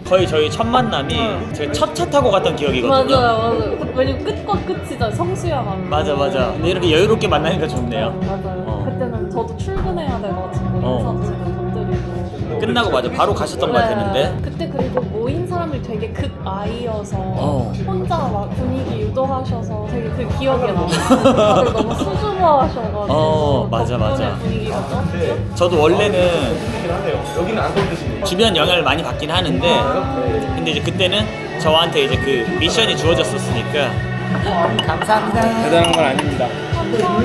거의 저희 첫 만남이 제가 첫 차 타고 갔던 기억이거든요. 맞아요. 왜냐면 끝과 끝이죠. 성수야만. 맞아. 근데 이렇게 여유롭게 만나니까 좋네요. 맞아요. 그때는 저도 출근해야 돼가지고 인사도 제가 못 드리고. 끝나고 맞아 바로 가셨던 것 같았는데. 그때 그리고 모인 사람들이 되게 극아이여서 혼자 막 분위기 유도하셔서 되게 그 기억에 남아요. 다들 너무 수줍어하셔가지고 맞아. 덕분에 분위기가 떴죠. 저도 원래는 주변 영향을 많이 받긴 하는데 근데 이제 그때는 저한테 이제 그 미션이 주어졌었으니까 감사합니다. 대단한 건 아닙니다.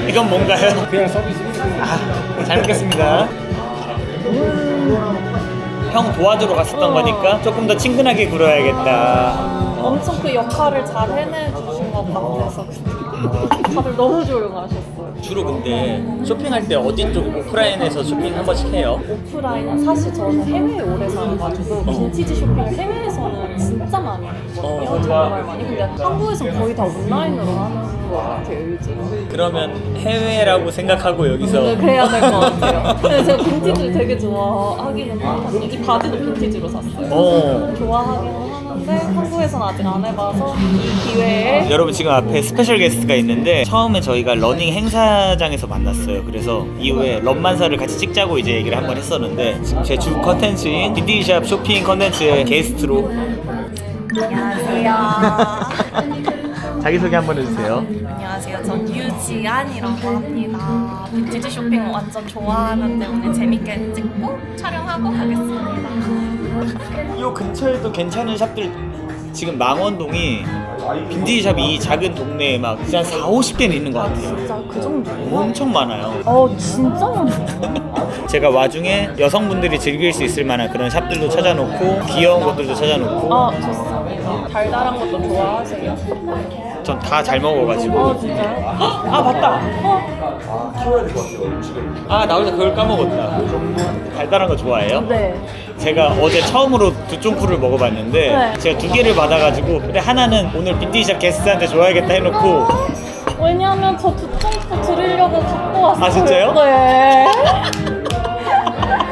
이건 뭔가요? 그냥 서비스. 잘 먹겠습니다. 형 도와주러 갔었던 거니까 조금 더 친근하게 굴어야겠다. 엄청 그 역할을 잘 해내주신 것 같아서 다들 너무 조용하셨어요. 주로 근데 쇼핑할 때 어디 쪽 오프라인에서 쇼핑 한 번씩 해요? 오프라인은 사실 저는 해외에 오래 살아가지고 빈티지 쇼핑을 해외에서는 진짜 많이 했거든요. 정말 많이. 근데 한국에서는 거의 다 온라인으로 하는 것 같아요 요즘. 그러면 해외라고 생각하고 여기서 네, 그래야 될 것 같아요. 근데 제가 빈티지를 되게 좋아하기는 하거든요. 이 바지도 빈티지로 샀어요. 좋아하기는 하는데 한국에서는 아직 안 해봐서 이 기회에. 여러분 지금 앞에 스페셜 게스트가 있는데 처음에 저희가 러닝 행사장에서 만났어요. 그래서 이후에 런만사를 같이 찍자고 이제 얘기를 한번 했었는데 지금 제 주 컨텐츠인 빈티지샵 쇼핑 컨텐츠의 게스트로 안녕하세요. 자기소개 한번 해주세요. 안녕하세요. 전 유지안이라고 합니다. 빈티지 쇼핑 완전 좋아하는데 오늘 재밌게 찍고 촬영하고 가겠습니다. 이 근처에도 괜찮은 샵들 지금 망원동이 빈티지 샵이 이 작은 동네에 막 그냥 4, 50개는 있는 것 같아요. 진짜 그 정도예요? 엄청 많아요. 진짜 많아요. 제가 와중에 여성분들이 즐길 수 있을 만한 그런 샵들도 찾아놓고 귀여운 것들도 찾아놓고 좋습니다. 달달한 것도 좋아하세요? 전 다 잘 먹어가지고 진짜요? 맞다 나 원래 그걸 까먹었다. 달달한 거 좋아해요? 네. 제가 어제 처음으로 두쫑푸를 먹어봤는데 네. 제가 2개를 받아가지고 근데 하나는 오늘 빈티지샵 게스트한테 줘야겠다 해놓고 왜냐면 저 두쫑포 드리려고 갖고 왔어요. 아, 진짜요? 네.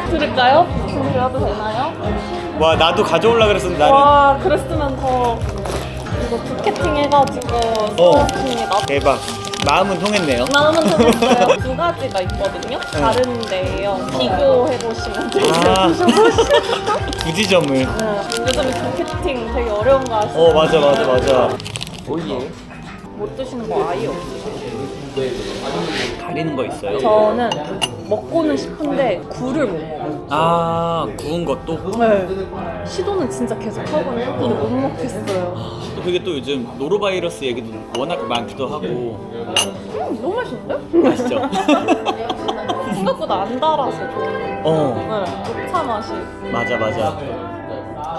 들을까요? 드려도 되나요? 와 나도 가져오려고 그랬었는데 나는 와, 그랬으면 더 이거 부캐팅 해가지고 써봤습니다. 대박 마음은 통했네요. 마음은 통했어요. 2가지가 있거든요. 다른데요. 비교해보시면 돼요. 부지점을 네. 요즘에 부캐팅 되게 어려운 거 아시죠? 맞아 오예 못 드시는 거 아예 없으세요? 가리는 거 있어요? 저는 먹고는 싶은데 굴을 못 먹어요. 구운 것도? 네. 시도는 진짜 계속 하거든요. 근데 못 먹겠어요. 또 그게 또 요즘 노로바이러스 얘기도 워낙 많기도 하고 너무 맛있는데? 아시죠? 생각보다 안 달아서 좋은. 네. 녹차 맛이. 맞아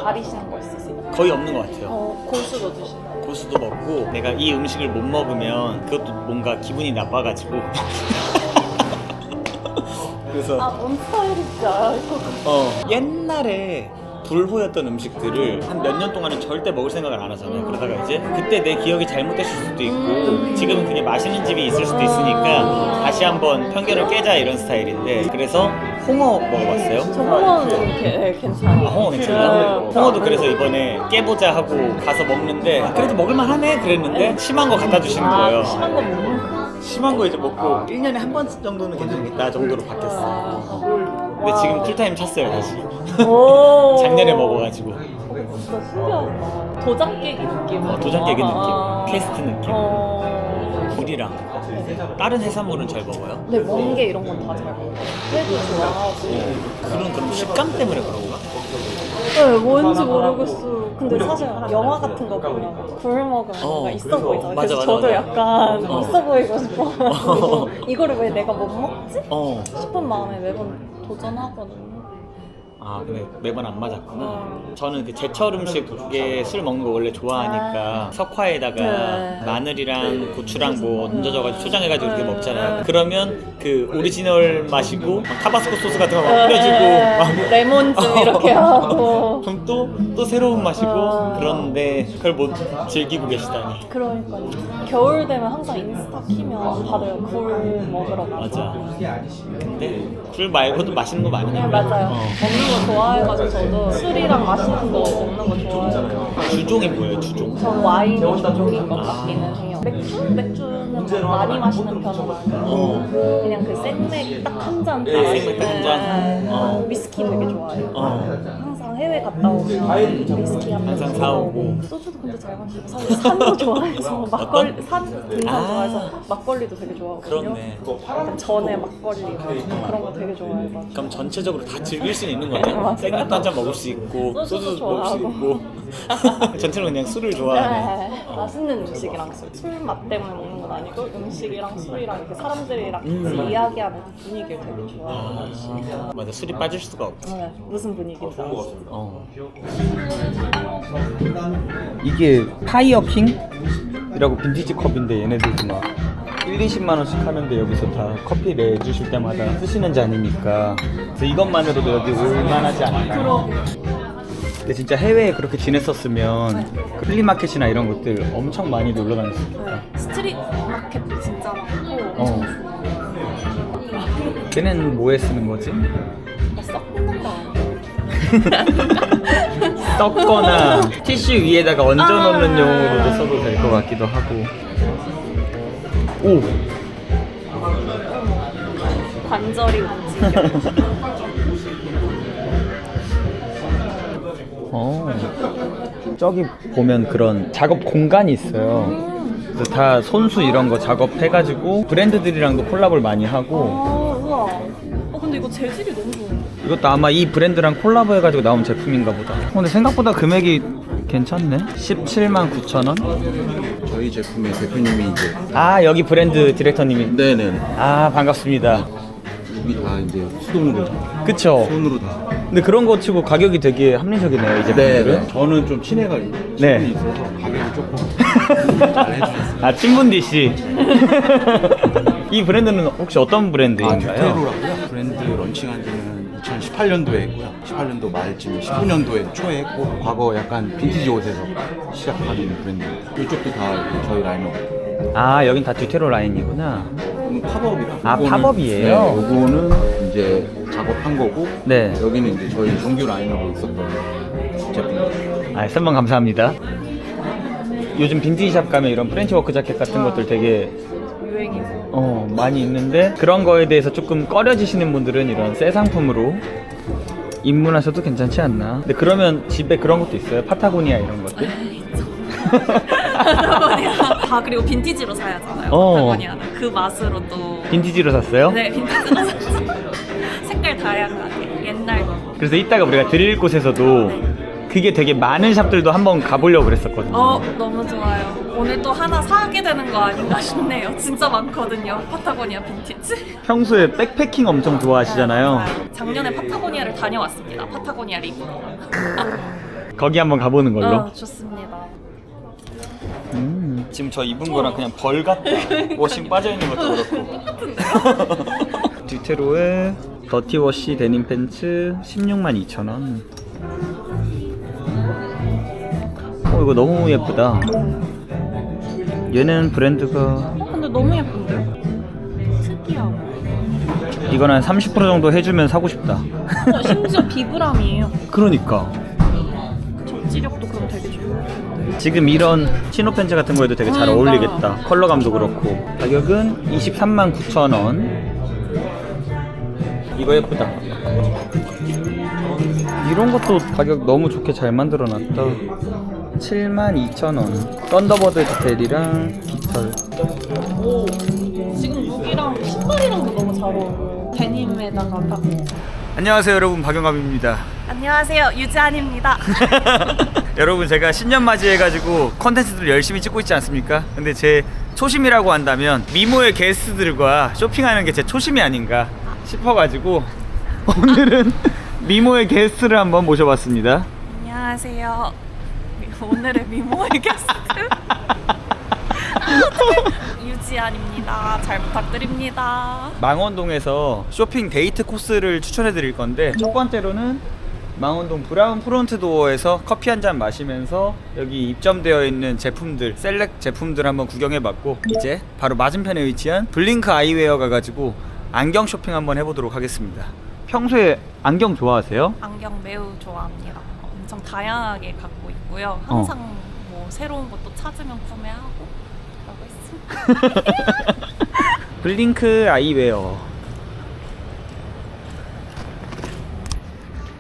가리시는 거 있으세요? 거의 없는 것 같아요. 고수도 드시나요? 고수도 먹고 내가 이 음식을 못 먹으면 그것도 뭔가 기분이 나빠가지고 그래서 뭔 스타일인지 알죠? 옛날에 불호였던 음식들을 한 몇 년 동안은 절대 먹을 생각을 안 하잖아요. 그러다가 이제 그때 내 기억이 잘못됐을 수도 있고 지금은 그게 맛있는 집이 있을 수도 있으니까 다시 한번 편견을 깨자 이런 스타일인데 그래서 홍어 먹어봤어요? 저 홍어는 괜찮아요. 홍어 괜찮아요? 홍어도 그래서 이번에 깨보자 하고 가서 먹는데 그래도 먹을만 하네 그랬는데 심한 거 갖다 주시는 거예요. 심한 거 못 먹고. 심한 거 이제 먹고 1년에 한 번 정도는 괜찮겠다 정도로 바뀌었어요. 근데 지금 쿨타임 찼어요 다시. 작년에 먹어가지고. 진짜 신기하다. 도장 깨기 느낌. 도장 깨기 느낌, 퀘스트 느낌. 굴이랑 다른 해산물은 잘 먹어요? 네, 멍게 이런 건 다 잘 먹어요. 회도 좋아하고. 그럼 식감 때문에 그런가? 네, 뭔지 모르겠어요. 근데 사실 영화 같은 거 보면 굴 먹으면 뭔가 있어 보이잖아요. 맞아, 그래서 맞아, 저도 맞아. 약간 있어 보이고 싶어가지고 이거를 왜 내가 못 먹지? 어. 싶은 마음에 매번 도전하거든요. 근데 매번 안 맞았구나. 저는 그 제철 음식에 술 먹는 거 원래 좋아하니까 석화에다가 마늘이랑 고추랑 뭐 얹어져가지고 초장해가지고 이렇게 먹잖아요. 그러면 그 오리지널 맛이고 막 타바스코 소스 같은 거 막 뿌려주고 막 레몬즙 이렇게 하고. 그럼 또 새로운 맛이고 그런데 그걸 못 즐기고 계시다니. 그러니까요. 겨울 되면 항상 인스타 키면 다들 굴 먹으러 가죠. 맞아. 근데 굴 말고도 맛있는 거 많으니까. 맞아요. 먹는 거 좋아해가지고 저도 술이랑 맛있는 거 먹는 거 좋아해요. 주종이 뭐예요, 주종? 전 와인이 주종인 것 같기는 해요. 맥주는 많이 마시는 편은 아니고 그냥 그 생맥 딱 한 잔. 생맥 딱 한 잔? 네. 위스키 되게 좋아해요. 항상 해외 갔다 오면 위스키 한 항상 잔 사오고. 소주도 근데 잘 마시고 사실 산도 좋아해서 막걸리 산 등산 좋아해서 막걸리도 되게 좋아하거든요. 그렇네. 약간 전에 막걸리 그런 거 되게 좋아해서. 그럼 전체적으로 다 즐길 수 있는 거네. 맞아요. 생맥도 한 잔 먹을 수 있고 소주도 소주 먹을 수 좋아하고. 있고 전체로 그냥 술을 좋아하네. 네, 맛있는 음식이랑 술 맛 때문에 먹는 건 아니고 음식이랑 술이랑 이렇게 사람들이랑 같이 이야기하는 그 분위기를 되게 좋아해요. 맞아, 술이 빠질 수가 없지. 네, 무슨 분위기인지 알죠? 이게 타이어킹이라고 빈티지 컵인데 얘네들도 막 1, 20만 원씩 하는데 여기서 다 커피 내주실 때마다 쓰시는 잔이니까 그래서 이것만으로도 여기 올만하지 않나. 근데 진짜 해외에 그렇게 지냈었으면 그 플리마켓이나 이런 것들 엄청 많이 놀러 다녔을 거야. 네, 스트릿 마켓도 진짜 많고 어. 걔는 뭐에 쓰는 거지? 썩는 거 아니에요? 썩거나 티슈 위에다가 얹어놓는 용으로도 써도 될 것 같기도 하고. 오! 관절이 움직여. 저기 보면 그런 작업 공간이 있어요. 그래서 다 손수 이런 거 작업해가지고 브랜드들이랑도 콜라보를 많이 하고. 우와. 근데 이거 재질이 너무 좋은데? 이것도 아마 이 브랜드랑 콜라보 해가지고 나온 제품인가 보다. 근데 생각보다 금액이 괜찮네. 17만 9천 원? 저희 제품의 대표님이 이제 아, 여기 브랜드 디렉터님이. 네네 아, 반갑습니다. 여기 다 이제 수동으로 그쵸? 손으로 다. 근데 그런 거 치고 가격이 되게 합리적이네요, 이 제품들은. 네. 저는 좀 친해가지고 네. 친분이 있어서 가격이 조금 잘 해주셨어요. 아, 친분디 씨. 이 브랜드는 혹시 어떤 브랜드인가요? 듀테로라고요. 브랜드 런칭한 지는 2018년도에 했고요. 18년도 말쯤에 19년도에 초에 했고 과거 약간 빈티지 옷에서 시작하는 브랜드입니다. 이쪽도 다 저희 라인업. 아, 여긴 다 듀테로 라인이구나. 이건 팝업이라. 아, 요거는- 팝업이에요? 네, 요거는 이제 작업한 거고. 네. 여기는 이제 저희 정규 라인업에 있었던 제품입니다. 아, 선반 감사합니다. 요즘 빈티지샵 가면 이런 프렌치 워크 자켓 같은 것들 되게 유행이죠. 많이 있는데 그런 거에 대해서 조금 꺼려지시는 분들은 이런 새 상품으로 입문하셔도 괜찮지 않나. 근데 그러면 집에 그런 것도 있어요? 파타고니아 이런 것들? 파타고니아. 아 그리고 빈티지로 사야잖아요. 파타고니아는 그 맛으로 또. 빈티지로 샀어요? 네, 빈티지로 샀어요. 색깔 다양하게 옛날 거. 그래서 이따가 우리가 드릴 곳에서도 그게 되게 많은 샵들도 한번 가보려고 그랬었거든요. 너무 좋아요. 오늘 또 하나 사게 되는 거 아닌가 싶네요. 진짜 많거든요. 파타고니아 빈티지. 평소에 백패킹 엄청 좋아하시잖아요. 작년에 파타고니아를 다녀왔습니다. 파타고니아 리뷰. 거기 한번 가보는 걸로. 좋습니다. 지금 저 입은 거랑 그냥 벌 같다. 워싱 빠져있는 것도 그렇고. 듀테로의 더티워시 데님 팬츠 16만 2천 원. 이거 너무 예쁘다. 얘는 브랜드가 근데 너무 예쁜데요? 특이하고. 이건 한 30% 정도 해주면 사고 싶다. 심지어 비브람이에요. 그러니까 접지력도 그럼 되게 좋아요. 지금 이런 치노 팬츠 같은 거에도 되게 잘 어울리겠다. 컬러감도 그렇고. 가격은 23만 9천 원. 이거 예쁘다. 이런 것도 가격 너무 좋게 잘 만들어놨다. 7만 2천 원. 썬더버드 디테일이랑 깃털. 오, 지금 룩이랑 신발이랑도 너무 잘 어울려요. 데님에다가 딱. 안녕하세요 여러분, 박영감입니다. 안녕하세요, 유지안입니다. 여러분, 제가 신년 맞이해가지고 컨텐츠들을 열심히 찍고 있지 않습니까? 근데 제 초심이라고 한다면 미모의 게스트들과 쇼핑하는 게 제 초심이 아닌가 싶어가지고 오늘은 미모의 게스트를 한번 모셔봤습니다. 안녕하세요. 오늘의 미모의 게스트 유지안입니다. 잘 부탁드립니다. 망원동에서 쇼핑 데이트 코스를 추천해 드릴 건데, 첫 번째로는 망원동 브라운 프론트 도어에서 커피 한 잔 마시면서 여기 입점되어 있는 제품들, 셀렉 제품들 한번 구경해 봤고, 이제 바로 맞은편에 위치한 블링크 아이웨어 가가지고 안경 쇼핑 한번 해보도록 하겠습니다. 평소에 안경 좋아하세요? 안경 매우 좋아합니다. 엄청 다양하게 갖고 있고요. 항상 뭐 새로운 것도 찾으면 구매하고 그러고 있습니다. 블링크 아이웨어.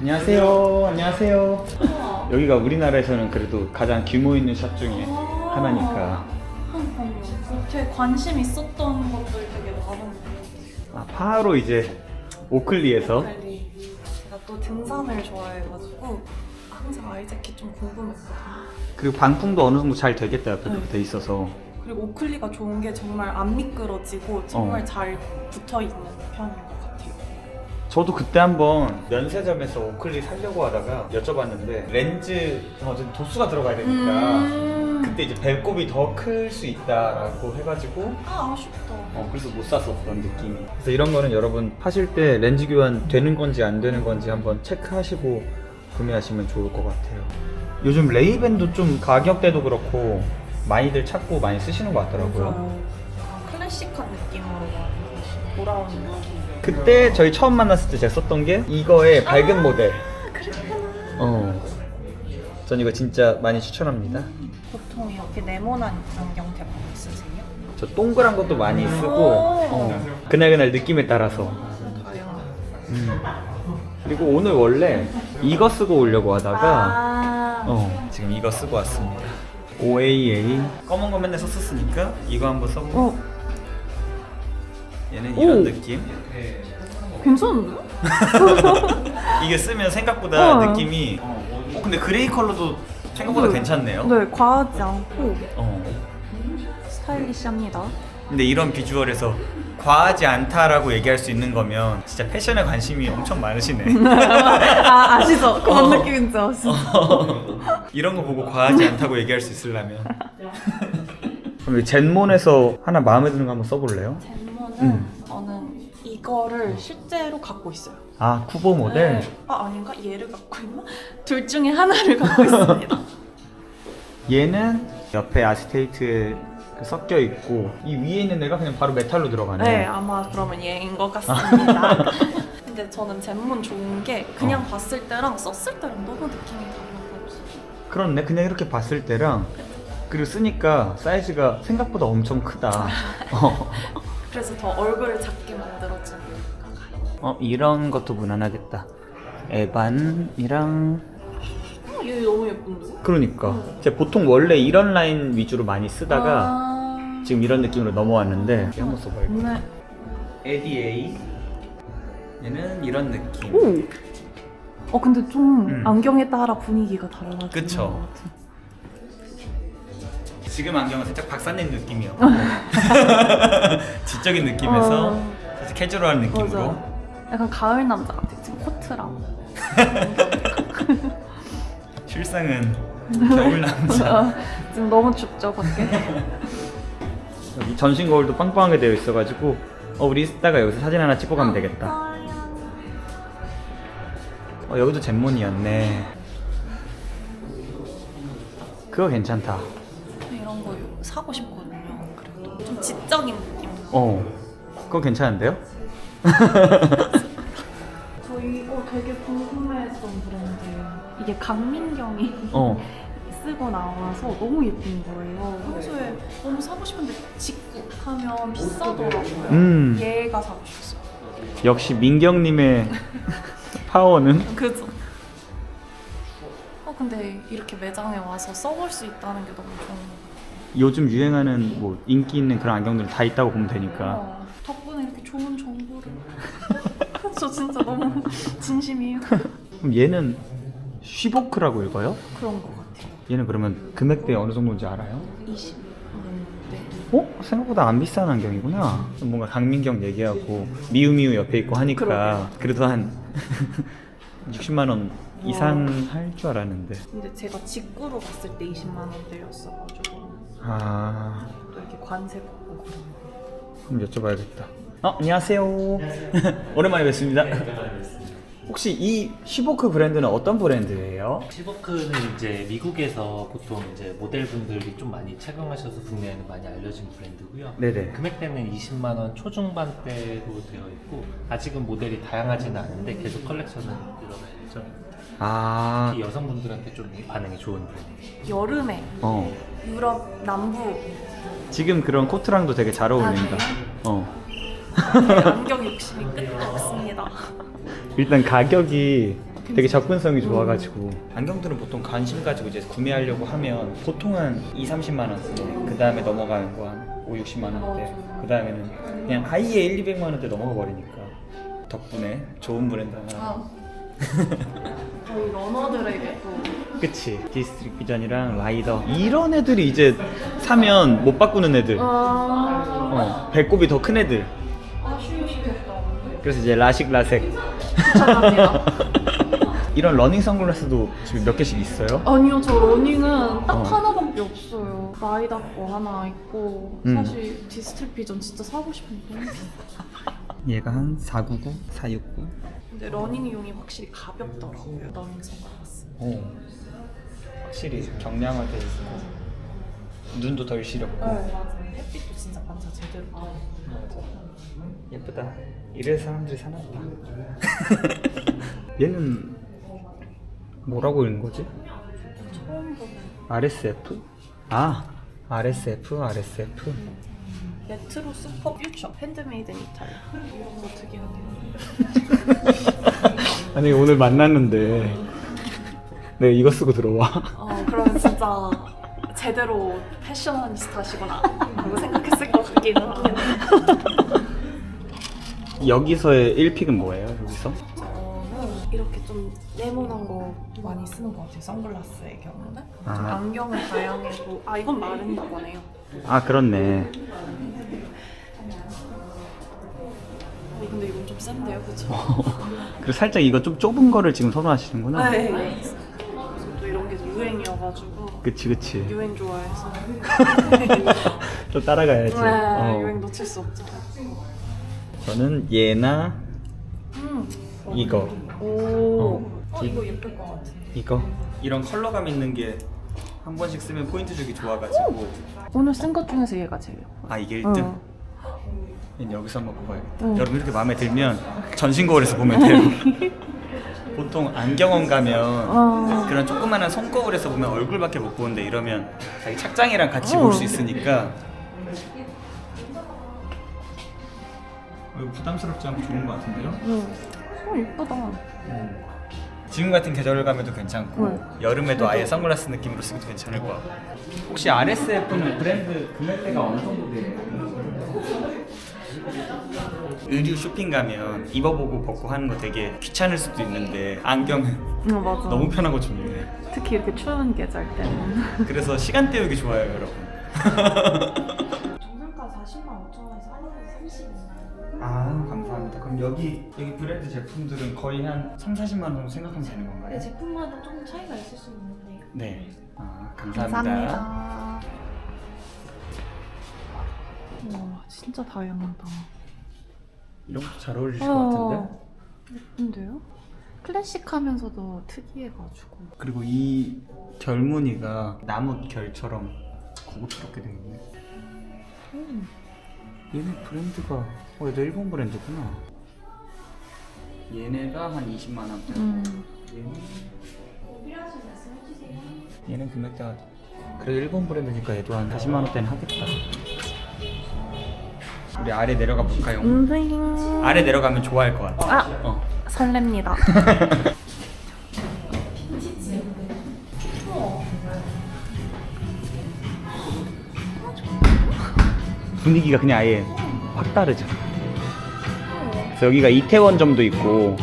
안녕하세요. 안녕하세요. 여기가 우리나라에서는 그래도 가장 규모 있는 샵 중에 하나니까. 되게 관심 있었던 것들 되게 많은데. 아, 바로 이제 오클리에서. 제가 또 등산을 좋아해가지고 항상 아이자켓 좀 궁금했거든요. 그리고 방풍도 어느 정도 잘 되겠다 옆에 돼 있어서. 그리고 오클리가 좋은 게 정말 안 미끄러지고 정말 잘 붙어 있는 편인 것 같아요. 저도 그때 한번 면세점에서 오클리 사려고 하다가 여쭤봤는데 렌즈 어쨌든 도수가 들어가야 되니까 그때 이제 배꼽이 더 클 수 있다라고 해가지고 아쉽다. 그래서 못 샀었던 느낌이. 그래서 이런 거는 여러분 하실 때 렌즈 교환 되는 건지 안 되는 건지 한번 체크하시고 구매하시면 좋을 것 같아요. 요즘 레이밴도 좀 가격대도 그렇고 많이들 찾고 많이 쓰시는 것 같더라고요. 클래식한 느낌으로 많이 돌아오는 느낌. 그때 저희 처음 만났을 때 제가 썼던 게 이거의 밝은 모델. 그렇구나. 전 이거 진짜 많이 추천합니다. 보통 이렇게 네모난 안경 대부분 쓰세요? 저 동그란 것도 많이 쓰고 그날그날 느낌에 따라서. 다양하게. 그리고 오늘 원래 이거 쓰고 오려고 하다가 지금 이거 쓰고 왔습니다. OAA 검은 거 맨날 썼었으니까 이거 한번 써보고. 얘는 이런 느낌. 괜찮은데? 이게 쓰면 생각보다 느낌이 근데 그레이 컬러도 생각보다 괜찮네요. 네, 과하지 않고 어. 스타일리시합니다. 근데 이런 비주얼에서 과하지 않다라고 얘기할 수 있는 거면 진짜 패션에 관심이 엄청 많으시네. 아시죠? 그런 느낌인지 아시죠? 이런 거 보고 과하지 않다고 얘기할 수 있으려면. 그럼 젠몬에서 하나 마음에 드는 거 한번 써볼래요? 젠모는 저는 이거를 실제로 갖고 있어요. 아, 쿠보 모델? 아닌가? 얘를 갖고 있나? 둘 중에 하나를 갖고 있습니다. 얘는 옆에 아스테이트에 섞여 있고 이 위에 있는 애가 그냥 바로 메탈로 들어가네. 네, 아마 그러면 얘인 것 같습니다. 근데 저는 젠몬 좋은 게 그냥 봤을 때랑 썼을 때랑 너무 느낌이 달라가지고. 그렇네. 그냥 이렇게 봤을 때랑 그리고 쓰니까 사이즈가 생각보다 엄청 크다. 그래서 더 얼굴을 작게 만들어주는. 이런 것도 무난하겠다. 에반이랑 얘 너무 예쁜데? 그러니까 제가 보통 원래 이런 라인 위주로 많이 쓰다가 지금 이런 느낌으로 넘어왔는데 한번 써봐야겠다. 네. 에디에이 얘는 이런 느낌. 근데 좀 안경에 따라 분위기가 달라지는 그쵸. 것 같아. 지금 안경은 살짝 박사님 느낌이요. 지적인 느낌에서 살짝 캐주얼한 느낌으로. 맞아. 약간 가을 남자 같아. 지금 코트랑. 실상은 겨울 남자. 지금 너무 춥죠 밖에? 여기 전신 거울도 빵빵하게 되어 있어가지고 우리 이따가 여기서 사진 하나 찍고 가면 되겠다. 여기도 젠몬이었네. 그거 괜찮다. 이런 거 사고 싶거든요. 그래도 좀 지적인 느낌. 그거 괜찮은데요? 저 이거 되게 궁금했던 브랜드예요. 이게 강민경이 쓰고 나와서 너무 예쁜 거예요. 평소에 너무 사고 싶은데 직구 하면 비싸더라고요. 얘가 사고 싶었어요. 역시 민경님의 파워는. 그죠? 근데 이렇게 매장에 와서 써볼 수 있다는 게 너무 좋은 것 같아요. 요즘 유행하는 뭐 인기 있는 그런 안경들 다 있다고 보면 되니까. 덕분에 이렇게 좋은 정보를. 저 진짜 너무 진심이에요. 그럼 얘는 쉬보크라고 읽어요? 그런 것 같아요. 얘는 그러면 금액대 어느 정도인지 알아요? 20. 네. 생각보다 안 비싼 안경이구나. 뭔가 강민경 얘기하고 미우미우 옆에 있고 하니까 그래도 한 60만 원 이상 할 줄 알았는데. 근데 제가 직구로 봤을 때 20만 원대였어가지고 또 이렇게 관세 받고 그런 거. 그럼 여쭤봐야겠다. 안녕하세요. 오랜만에 뵙습니다. 혹시 이 쉬보크 브랜드는 어떤 브랜드예요? 시보크는 이제 미국에서 보통 이제 모델분들이 좀 많이 착용하셔서 국내에는 많이 알려진 브랜드고요. 네네. 금액대는 20만 원 초중반대로 되어 있고 아직은 모델이 다양하지는 않은데 계속 컬렉션은 늘어날 예정입니다. 아, 특히 여성분들한테 좀 반응이 좋은 브랜드예요. 여름에 어. 유럽 남부 지금 그런 코트랑도 되게 잘 어울린다. 어. 안경 욕심이 끝도 없습니다. 일단 가격이 되게 접근성이 좋아가지고 안경들은 보통 관심 가지고 이제 구매하려고 하면 보통 한 2, 30만 원대 그 다음에 넘어가는 거 한 5, 60만 원대 그 다음에는 그냥 아예 1, 200만 원대 넘어가 버리니까 덕분에 좋은 브랜드 하나 저희 러너들에게도 그치 디스트릭 비전이랑 라이더 이런 애들이 이제 사면 못 바꾸는 애들 배꼽이 더 큰 애들 아쉬우시겠다. 그래서 이제 라식 라섹 추천합니다. 이런 러닝 선글라스도 집에 몇 개씩 있어요? 아니요, 저 러닝은 딱 어. 하나밖에 없어요. 라이다 거 하나 있고 사실 디스트릭 비전 진짜 사고 싶은데 너무 비싸. 얘가 한 499, 469 근데 러닝용이 확실히 가볍더라고요. 러닝 선글라스. 오, 확실히 경량화돼 있고 눈도 덜 시렵고 맞아요. 햇빛도 진짜 반사 제대로 돼. 맞아. 예쁘다. 이래서 사람들이 사나 보다. 얘는 뭐라고 읽는 거지? 처음 보는 RSF? 아, RSF, RSF. 레트로 슈퍼 퓨처 핸드메이드 인 이탈리아 이런 거 특이하게. 아니 오늘 만났는데 내가 이거 쓰고 들어와. 그러면 진짜 제대로 패셔니스타시구나 라고 생각했을 것 같기는 하네요. 여기서의 1픽은 뭐예요? 여기서? 저는 이렇게 좀 네모난 거 많이 쓰는 것 같아요. 선글라스의 경우는. 아. 좀 안경은 다양해도 이건 마른 거네요. 아 그렇네. 근데 이건 좀 센데요, 그쵸? 그리고 살짝 이거 좀 좁은 거를 지금 선호하시는구나. 네. 또 이런 게 유행이어가지고 그치 그치. 유행 좋아해서 또 따라가야지. 네, 유행 놓칠 수 없죠. 저는 얘나 이거. 오, 이거 예쁠 것 같은데. 이거 이런 컬러감 있는 게 한 번씩 쓰면 포인트 주기 좋아가지고 오늘 쓴 것 중에서 얘가 제일 예뻐요. 이게 1등? 여기서 한번 뽑아야겠다. 응. 여러분 이렇게 마음에 들면 전신거울에서 보면 돼요. 보통 안경원 가면 그런 조그만한 손거울에서 보면 얼굴밖에 못 보는데 이러면 자기 착장이랑 같이 볼 수 있으니까 이거 부담스럽지 않고 좋은 것 같은데요? 예쁘다. 지금 같은 계절감에도 괜찮고 여름에도 아예 선글라스 느낌으로 쓰기도 괜찮을 것 같고. 혹시 RSF는 브랜드 금액대가 어느 정도 돼요? 의류 쇼핑 가면 입어보고 벗고 하는 거 되게 귀찮을 수도 있는데 안경은 맞아. 너무 편하고 좋네. 특히 이렇게 추운 계절 때는. 그래서 시간 때우기 좋아요 여러분. 정상가 40만 5천 원에서 할인해서 30만. 아 감사합니다. 그럼 여기 브랜드 제품들은 거의 한 3, 40만 원 정도 생각하면 되는 건가요? 네, 제품마다 조금 차이가 있을 수 있는데. 네. 감사합니다. 와, 진짜 다양하다. 이런 것도 잘 어울리실 것 같은데? 예쁜데요? 클래식하면서도 특이해가지고. 그리고 이 결무늬가 나무 결처럼 고급스럽게 되어 있네. 얘네 브랜드가 얘도 일본 브랜드구나. 얘네가 한 20만 원대. 얘는 금액대가 그래도 일본 브랜드니까 얘도 한 40만 원대는 하겠다. 우리 아래 내려가 볼까요? 아래 내려가면 좋아할 것 같아. 설렙니다. 분위기가 그냥 아예 확 다르죠. 그래서 여기가 이태원점도 있고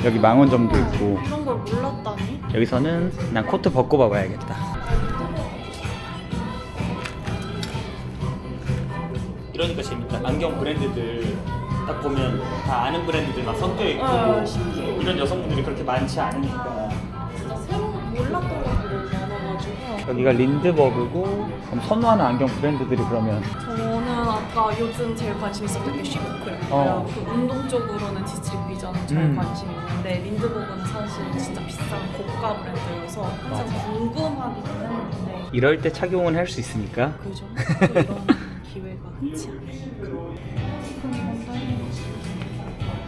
여기 망원점도 있고 이런 걸 몰랐다니? 여기서는 난 코트 벗고 봐봐야겠다. 이러니까 재밌다. 안경 브랜드들 딱 보면 다 아는 브랜드들 막 섞여 있고 신기해. 이런 여성분들이 그렇게 많지 않으니까. 진짜 새로운 몰랐던 것들이 많아가지고. 여기가 린드버그고 그럼 선호하는 안경 브랜드들이 그러면 저는 아까 요즘 제일 관심 있었던 게 쉬부크예요. 그 운동 쪽으로는 디스트릭 비전은 제일 관심 있는데 린드버그는 사실 진짜 비싼 고가 브랜드여서 항상 궁금하기는 했는데 이럴 때 착용은 할 수 있으니까. 그죠? 또 이런 기회가 흔치 않으니까. 그럼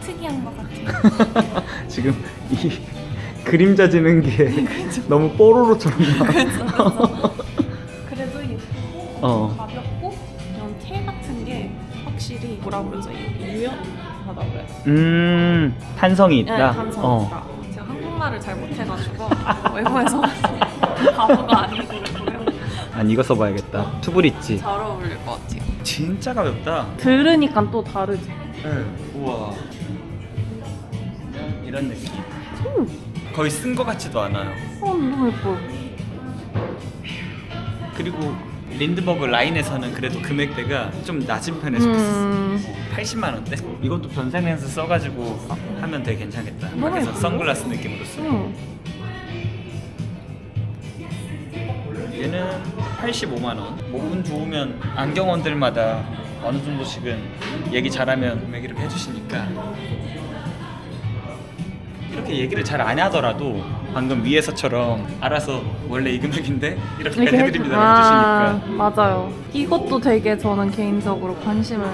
특이한 것 같아요. 지금 이 그림자 지는 게 너무 뽀로로처럼 나. 그래도 예쁘고 가볍고 이런 테 같은 게 확실히 뭐라 그러죠? 유연하다고요? 탄성이 있다. 네, 탄성이 있다. 제가 한국말을 잘 못해가지고 외국에서 바보가 아니고요. 아니 이거 써봐야겠다. 투브릿지. 잘 어울릴 것 같아요. 진짜 가볍다. 들으니까 또 다르지. 우와. 이런 느낌. 거의 쓴 것 같지도 않아요. 너무 예뻐요. 그리고 린드버그 라인에서는 그래도 금액대가 좀 낮은 편에 속했어. 80만 원대? 이것도 변색 렌즈 써가지고 하면 되게 괜찮겠다. 너무 밖에서 예쁜데? 선글라스 느낌으로 쓰고. 얘는 85만 원. 몸은 좋으면 안경원들마다 어느 정도씩은 얘기 잘하면 금액 이렇게 해주시니까. 이렇게 얘기를 잘 안 하더라도 방금 위에서처럼 알아서 원래 이 금액인데 이렇게 해드립니다라고 해주시니까. 맞아요. 이것도 되게 저는 개인적으로 관심을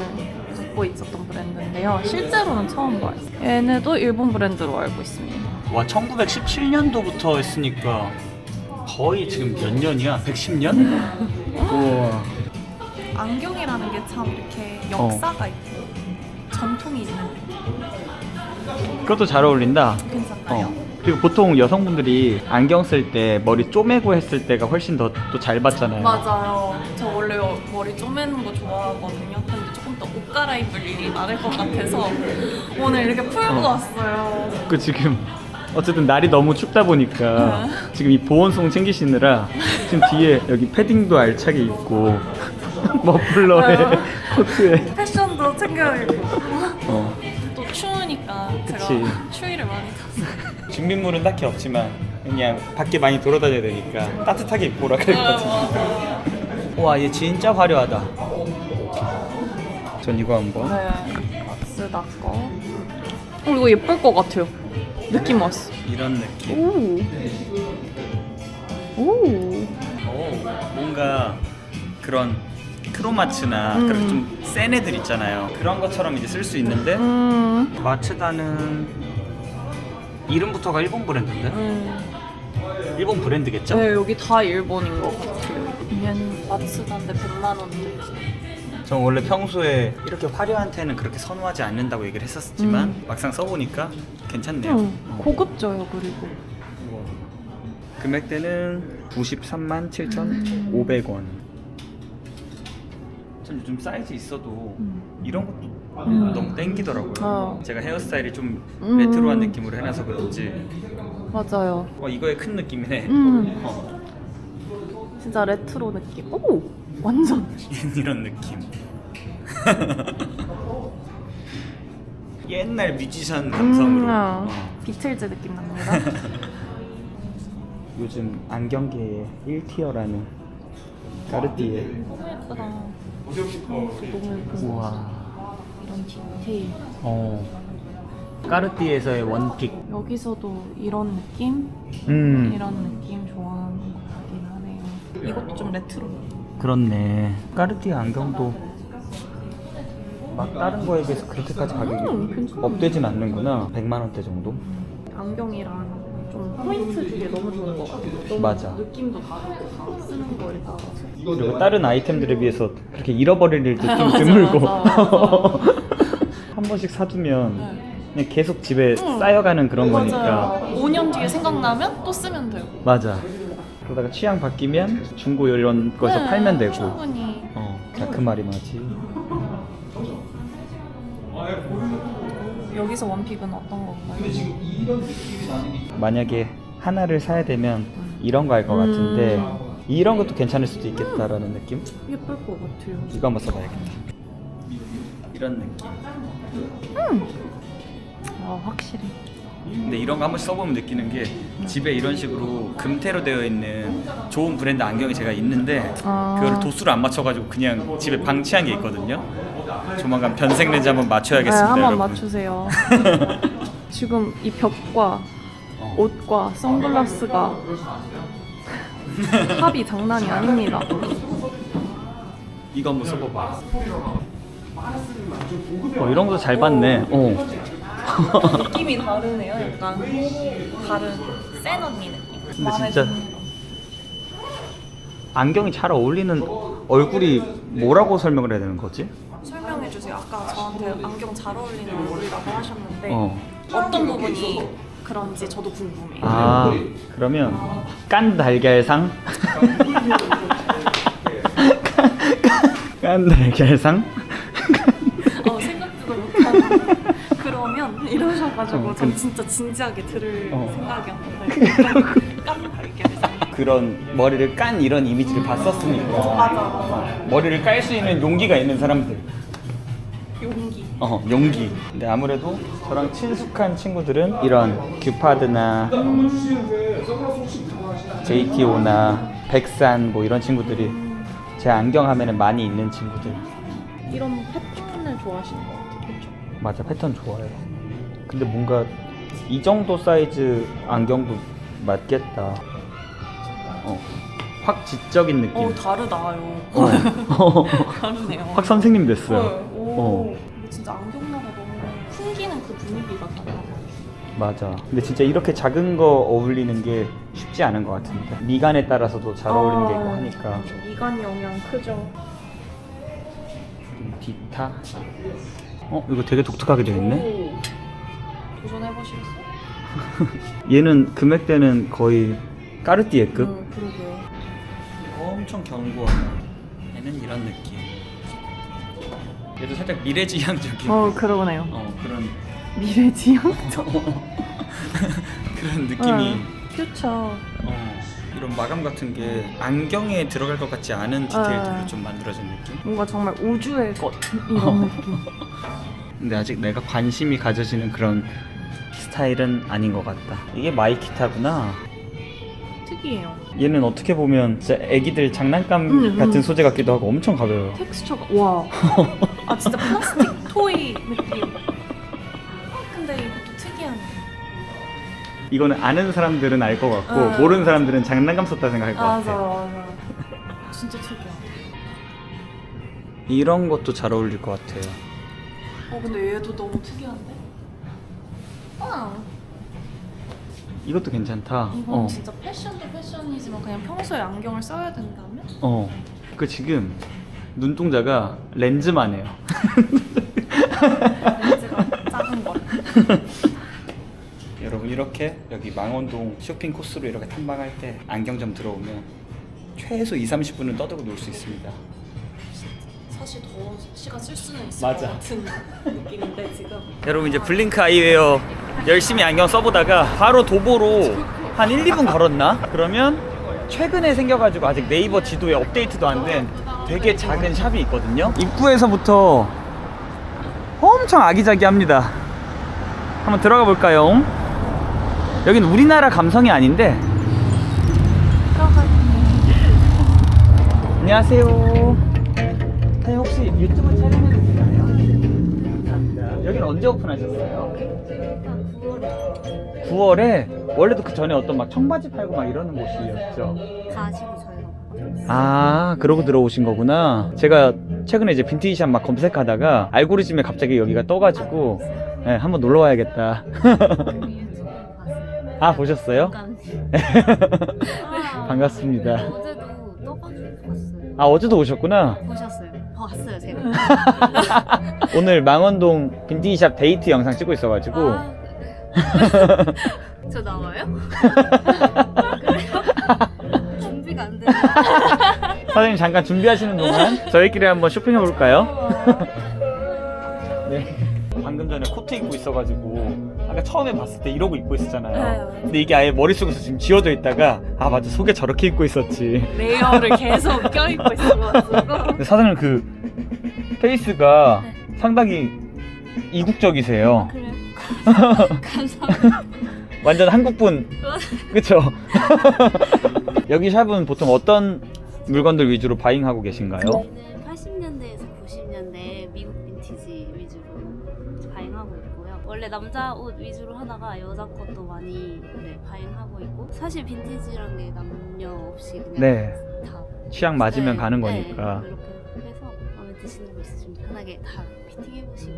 갖고 있었던 브랜드인데요. 실제로는 처음 봐요. 얘네도 일본 브랜드로 알고 있습니다. 와 1917년도부터 했으니까 거의 지금 몇 년이야? 110년? 우와. 안경이라는 게 참 이렇게 역사가 있고 전통이 있는 그것도 잘 어울린다. 괜찮나요? 그리고 보통 여성분들이 안경 쓸 때 머리 쪼매고 했을 때가 훨씬 더 또 잘 받잖아요. 맞아요. 저 원래 머리 쪼매는 거 좋아하거든요. 근데 조금 더 옷 갈아입을 일이 많을 것 같아서 오늘 이렇게 풀고 왔어요. 그 지금 어쨌든 날이 너무 춥다 보니까 지금 이 보온성 챙기시느라 지금 뒤에 여기 패딩도 알차게 입고 머플러에 코트에 패션도 챙겨야겠고 어. 또 추우니까 그치. 제가 추위를 많이 탔어요. 준비물은 딱히 없지만 그냥 밖에 많이 돌아다녀야 되니까 따뜻하게 입고 오라 그랬거든요. 와, 얘 진짜 화려하다. 전 이거 한번. 네, 쓰다 거. 이거 예쁠 것 같아요. 느낌 왔어. 이런 느낌. 오. 뭔가 그런 크로마츠나 그런 좀 센 애들 있잖아요. 그런 것처럼 이제 쓸 수 있는데 마츠다는 이름부터가 일본 브랜드인데? 일본 브랜드겠죠? 네, 여기 다 일본인 것 같아요. 얘는 마츠다인데 100만 원대. 전 원래 평소에 이렇게 화려한 테는 그렇게 선호하지 않는다고 얘기를 했었지만 막상 써보니까 괜찮네요. 고급져요, 그리고. 금액대는 93만 7,500원. 전 요즘 사이즈 있어도 이런 것도 너무 땡기더라고요. 제가 헤어스타일이 좀 레트로한 느낌으로 해놔서 그런지 맞아요. 이거에 큰 느낌이네. 진짜 레트로 느낌. 오! 완전. 이런 느낌. 옛날 뮤지션 감성으로. 비틀즈 느낌 납니다. 요즘 안경계의 1티어라는 까르띠에. 너무 예쁘다. 너무 예쁘다. 우와. 이런 디테일. 까르띠에서의 원픽. 여기서도 이런 느낌? 이런 느낌 좋아하는 것 같긴 하네요. 이것도 좀 레트로. 그렇네. 까르띠에 안경도 막 다른 거에 비해서 그렇게까지 가격이 괜찮아. 업되진 않는구나. 100만 원대 정도? 안경이랑 좀 포인트 주기에 너무 좋은 것 같아요. 너무 맞아. 느낌도 다르고 다 쓰는 거에 따라서. 그리고 다른 아이템들에 비해서 그렇게 잃어버릴 일도 좀 드물고 맞아. 한 번씩 사두면 그냥 계속 집에 쌓여가는 그런 거니까. 맞아요. 5년 뒤에 생각나면 또 쓰면 되고. 맞아. 그러다가 취향 바뀌면 중고 이런 거에서 팔면 되고. 충분히. 자, 그 말이 맞지. 여기서 원픽은 어떤 건가요? 만약에 하나를 사야 되면 이런 거 할 것 같은데 이런 것도 괜찮을 수도 있겠다라는 느낌? 예쁠 것 같아요. 이거 한번 써봐야겠다. 이런 느낌. 확실히. 근데 이런 거 한 번씩 써보면 느끼는 게 집에 이런 식으로 금테로 되어 있는 좋은 브랜드 안경이 제가 있는데 그걸 도수를 안 맞춰가지고 그냥 집에 방치한 게 있거든요. 조만간 변색 렌즈 한번 맞춰야겠습니다. 한번 여러분. 맞추세요. 지금 이 벽과 옷과 선글라스가 합이 장난이 아닙니다. 이거 한번 써봐봐. 이런 것도 잘 봤네. 느낌이 다르네요. 약간 다른 센 언니 느낌. 근데 진짜 안경이 잘 어울리는 얼굴이 뭐라고 설명을 해야 되는 거지? 설명해 주세요. 아까 저한테 안경 잘 어울리는 얼굴이라고 하셨는데 어. 어떤 부분이 그런지 저도 궁금해요. 아, 그러면 깐 달걀상? 깐 달걀상? 생각지도 못한 그러면 이러셔가지고 전 진짜 진지하게 들을 생각이었는데 깜 발견해서 그런 머리를 깐 이런 이미지를 봤었으니까 맞아 머리를 깔 수 있는 용기가 있는 사람들. 용기. 용기. 근데 아무래도 저랑 친숙한 친구들은 이런 규파드나 JTO나 백산 뭐 이런 친구들이 제 안경 하면은 많이 있는 친구들. 이런 패턴을 좋아하시는 것 같아요. 그렇죠? 맞아, 패턴 좋아요. 근데 뭔가 이 정도 사이즈 안경도 맞겠다. 확 지적인 느낌. 다르다요. 다르네요. 확 선생님 됐어요. 이게 진짜 안경마다 너무 풍기는 그 분위기가 달라. 맞아. 근데 진짜 이렇게 작은 거 어울리는 게 쉽지 않은 것 같은데 미간에 따라서도 잘 어울리는 게 있고 하니까. 미간 영향 크죠. 디타. 이거 되게 독특하게 되어 있네. 도전해보시겠어요? 얘는 금액대는 거의 까르띠에급. 그러게요. 엄청 견고하다. 얘는 이런 느낌. 얘도 살짝 미래지향적인. 그러네요. 그런 미래지향? 그런 느낌이. 그렇죠. 이런 마감 같은 게 안경에 들어갈 것 같지 않은 디테일들을 좀 만들어준 느낌? 뭔가 정말 우주의 것 이런 느낌. 근데 아직 내가 관심이 가져지는 그런 스타일은 아닌 것 같다. 이게 마이키타구나. 특이해요. 얘는 어떻게 보면 진짜 애기들 장난감 같은 소재 같기도 하고 엄청 가벼워요. 텍스처가 와. 아 진짜 플라스틱 토이 느낌. 근데 이것도 특이하네. 이거는 아는 사람들은 알 것 같고 모르는 사람들은 장난감 썼다 생각할 것 같아요. 맞아. 진짜 특이하다. 이런 것도 잘 어울릴 것 같아요. 근데 얘도 너무 특이한데? 이것도 괜찮다. 이건 진짜 패션도 패션이지만 그냥 평소에 안경을 써야 된다면? 그 지금 눈동자가 렌즈만 해요. 렌즈가 작은 거. 여러분 이렇게 여기 망원동 쇼핑 코스로 이렇게 탐방할 때 안경점 들어오면 최소 2-30분은 떠들고 놀 수 있습니다. 사실 더 시간 쓸 수는 있을 맞아. 것 같은 느낌인데 지금 여러분 이제 블링크 아이웨어 열심히 안경 써보다가 바로 도보로 한 1-2분 걸었나? 그러면 최근에 생겨가지고 아직 네이버 지도에 업데이트도 안 된 되게 작은 샵이 있거든요. 입구에서부터 엄청 아기자기합니다. 한번 들어가 볼까요? 여긴 우리나라 감성이 아닌데. 안녕하세요. 사장님 혹시 유튜브 촬영해도 되나요? 감사합니다. 여기는 언제 오픈하셨어요? 9월에? 원래도 그 전에 어떤 막 청바지 팔고 막 이러는 곳이었죠? 가시고 저희가 아, 그러고 들어오신 거구나. 제가 최근에 이제 빈티지샵 막 검색하다가 알고리즘에 갑자기 여기가 떠가지고 네, 한번 놀러 와야겠다. 유튜브 봤어요. 아, 보셨어요? 반갑습니다. 어제도 떠가지고 봤어요. 아, 어제도 오셨구나. 보셨어요? 봤어요 제가. 오늘 망원동 빈티지샵 데이트 영상 찍고 있어가지고 아, 저 나와요? 그래요? 준비가 안 돼요. 사장님 잠깐 준비하시는 동안 저희끼리 한번 쇼핑해 볼까요? 네. 방금 전에 코트 입고 있어가지고 아까 처음에 봤을 때 이러고 입고 있었잖아요. 근데 이게 아예 머릿속에서 지금 지워져 있다가 아 맞아 속에 저렇게 입고 있었지. 레이어를 계속 껴입고 있어가지고 근데 사장님 그 페이스가 상당히 이국적이세요. 그래요? 감사합니다. 완전 한국분. 그쵸? 여기 샵은 보통 어떤 물건들 위주로 바잉하고 계신가요? 저희는 80년대에서 90년대 미국 빈티지 위주로 바잉하고 있고요. 원래 남자 옷 위주로 하다가 여자 것도 많이 바잉하고 있고, 사실 빈티지란 게 남녀 없이 그냥 네. 다 취향 맞으면 네, 가는 네, 거니까. 그렇게 해서 마음에 드시는 거 있으시면 편하게 다 피팅해보시고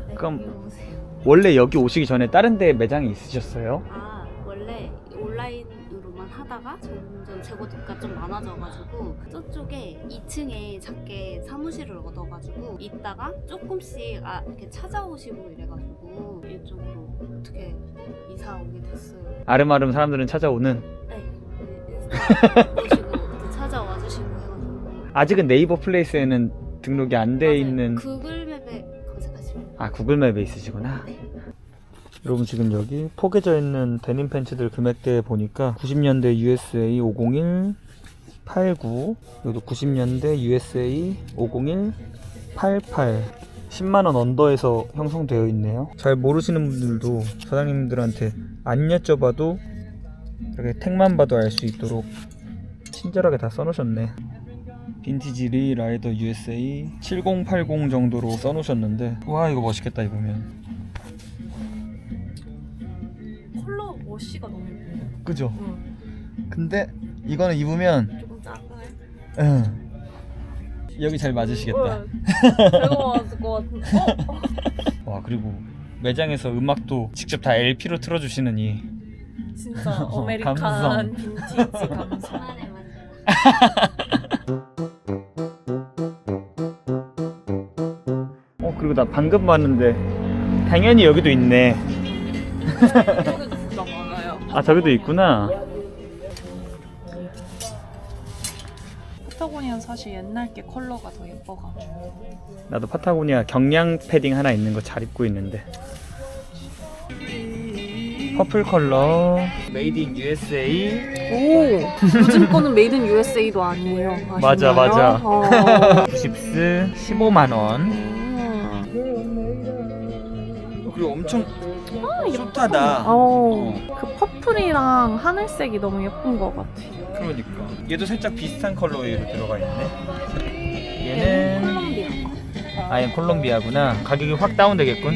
네, 그럼- 입어보세요. 원래 여기 오시기 전에 다른 데 매장이 있으셨어요? 아, 원래 온라인으로만 하다가 점점 재고가 좀 많아져가지고 저쪽에 2층에 작게 사무실을 얻어가지고 있다가 조금씩 이렇게 찾아오시고 이래가지고 이쪽으로 어떻게 이사 오게 됐어요. 아름아름 사람들은 찾아오는. 네, 인스타 보시고 또 찾아와 주시고 해가지고. 아직은 네이버 플레이스에는 등록이 안 돼 맞아요. 있는. 구글맵에 검색하시면. 아, 구글맵에 있으시구나. 네. 여러분 지금 여기 포개져 있는 데님 팬츠들 금액대 보니까 90년대 USA 501 89, 여기도 90년대 USA 501 88, 10만원 언더에서 형성되어 있네요. 잘 모르시는 분들도 사장님들한테 안 여쭤봐도 이렇게 택만 봐도 알 수 있도록 친절하게 다 써놓으셨네. 빈티지 리 라이더 USA 7080 정도로 써놓으셨는데, 와 이거 멋있겠다 입으면. 컬러 워시가 너무 예뻐요. 그죠? 응. 근데 이거는 입으면 조금 작아요. 응. 여기 잘 맞으시겠다. 제가 맞을 것 같은데. 와, 그리고 매장에서 음악도 직접 다 LP로 틀어주시느니 진짜 감성. 아메리칸 빈티지 감성. 저만의 만족. 그리고 나 방금 봤는데 당연히 여기도 있네. 저기도 진짜 많아요. 아, 저기도 있구나. 파타고니아는 사실 옛날 게 컬러가 더 예뻐가지고. 나도 파타고니아 경량 패딩 하나 있는 거 잘 입고 있는데. 퍼플 컬러 메이드 인 USA. 오, 요즘 거는 메이드 인 USA도 아니에요. 아시나요? 맞아, 맞아. 어. 집스 15만원. 그리고 엄청 숏하다. 그 퍼플이랑 하늘색이 너무 예쁜 것 같아. 그러니까 얘도 살짝 비슷한 컬러로 들어가 있네. 얘는 콜롬비아. 아, 얘는 콜롬비아구나. 가격이 확 다운되겠군.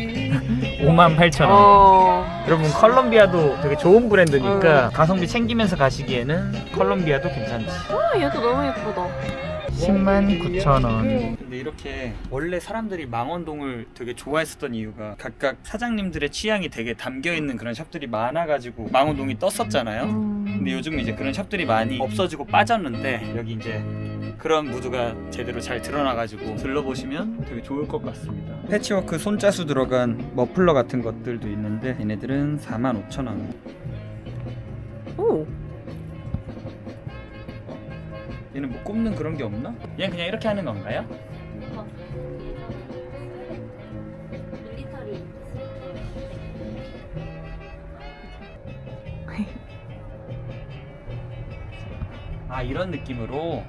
58,000원. 여러분, 콜롬비아도 되게 좋은 브랜드니까 가성비 챙기면서 가시기에는 콜롬비아도 괜찮지. 얘도 너무 예쁘다. 109,000원. 근데 이렇게 원래 사람들이 망원동을 되게 좋아했었던 이유가 각각 사장님들의 취향이 되게 담겨있는 그런 샵들이 많아가지고 망원동이 떴었잖아요. 근데 요즘 이제 그런 샵들이 많이 없어지고 빠졌는데 여기 이제 그런 무드가 제대로 잘 드러나가지고 들러보시면 되게 좋을 것 같습니다. 패치워크 손자수 들어간 머플러 같은 것들도 있는데 얘네들은 45,000원. 오, 얘는 뭐 꼽는 그런 게 없나? 얘는 그냥 이렇게 하는 건가요? 밀리터리. 아, 이런 느낌으로.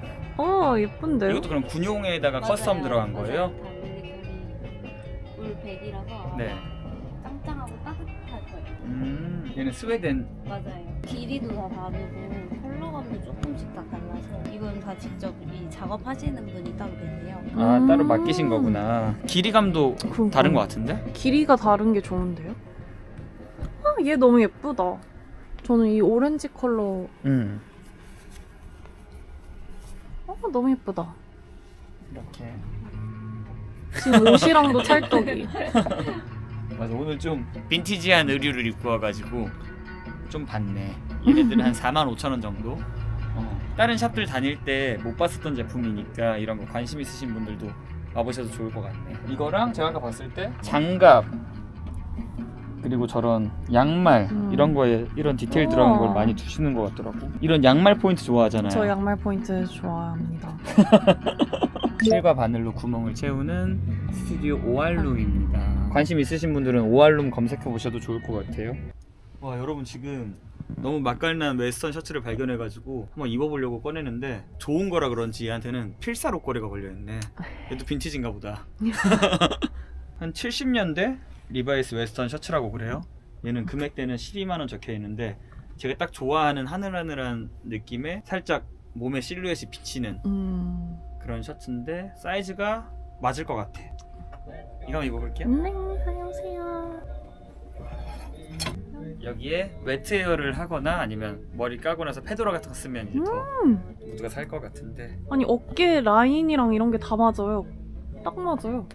예쁜데요? 이것도 그럼 군용에다가 커스텀 들어간 거예요? 울 백이라서 네. 짱짱하고 따뜻할 거예요. 얘는 스웨덴. 맞아요. 길이도 다 다르고 컬러감도 조금씩 다 달라서 이건 다 직접 이 작업하시는 분이 따로 계세요. 아, 따로 맡기신 거구나. 길이감도 그러니까. 다른 것 같은데? 길이가 다른 게 좋은데요? 얘 너무 예쁘다. 저는 이 오렌지 컬러 너무 예쁘다. 이렇게. 지금 옷이랑도 찰떡이. 맞아, 오늘 좀 빈티지한 의류를 입고 와가지고 좀 봤네. 얘네들은 한 45,000원 정도. 다른 샵들 다닐 때 못 봤었던 제품이니까 이런 거 관심 있으신 분들도 와보셔도 좋을 것 같네. 이거랑 제가 아까 봤을 때 장갑 그리고 저런 양말 이런 거에 이런 디테일 들어간 걸 많이 두시는 것 같더라고. 이런 양말 포인트 좋아하잖아요. 저 양말 포인트 좋아합니다. 실과 바늘로 구멍을 채우는 스튜디오 오알룸입니다. 관심 있으신 분들은 오알룸 검색해 보셔도 좋을 것 같아요. 와, 여러분 지금 너무 맛깔난 웨스턴 셔츠를 발견해가지고 한번 입어보려고 꺼내는데 좋은 거라 그런지 얘한테는 필사 록걸이가 걸려있네. 얘도 빈티지인가 보다. 한 70년대 리바이스 웨스턴 셔츠라고 그래요. 얘는 금액대는 12만원 적혀 있는데 제가 딱 좋아하는 하늘하늘한 느낌의 살짝 몸에 실루엣이 비치는 그런 셔츠인데 사이즈가 맞을 것 같아. 이거 한번 입어볼게요. 네, 안녕하세요. 여기에 웨트 헤어를 하거나 아니면 머리 까고 나서 페도라 같은 거 쓰면 이제 더 무드가 살 것 같은데. 아니 어깨 라인이랑 이런 게 다 맞아요. 딱 맞아요.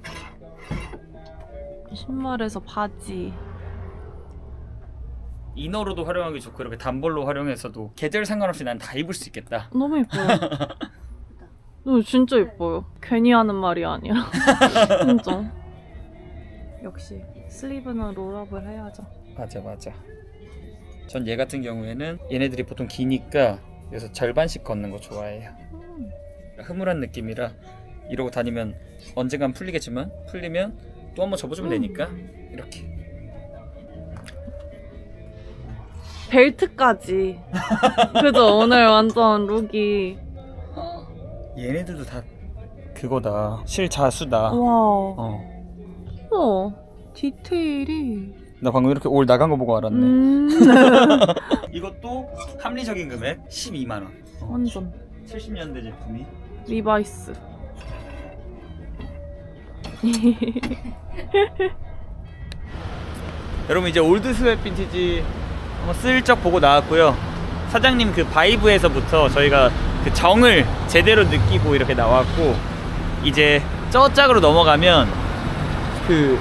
신발에서 바지. 이너로도 활용하기 좋고 이렇게 단벌로 활용해서도 계절 상관없이 난 다 입을 수 있겠다. 너무 예뻐요. 진짜 예뻐요. 괜히 하는 말이 아니라 진짜. 역시 슬리브는 롤업을 해야죠. 맞아. 전 얘 같은 경우에는 얘네들이 보통 기니까 그래서 절반씩 걷는 거 좋아해요. 흐물한 느낌이라 이러고 다니면 언젠간 풀리겠지만 풀리면 또 한번 접어주면 되니까 이렇게. 벨트까지. 그죠? 오늘 완전 룩이. 얘네들도 다 그거다. 실자수다. 와. 디테일이. 나 방금 이렇게 올 나간 거 보고 알았네. 이것도 합리적인 금액 12만 원. 완전 70년대 제품이. 리바이스. 여러분 이제 올드 스웨트 빈티지 한번 슬쩍 보고 나왔고요. 사장님 그 바이브에서부터 저희가 그 정을 제대로 느끼고 이렇게 나왔고 이제 저 짝으로 넘어가면 그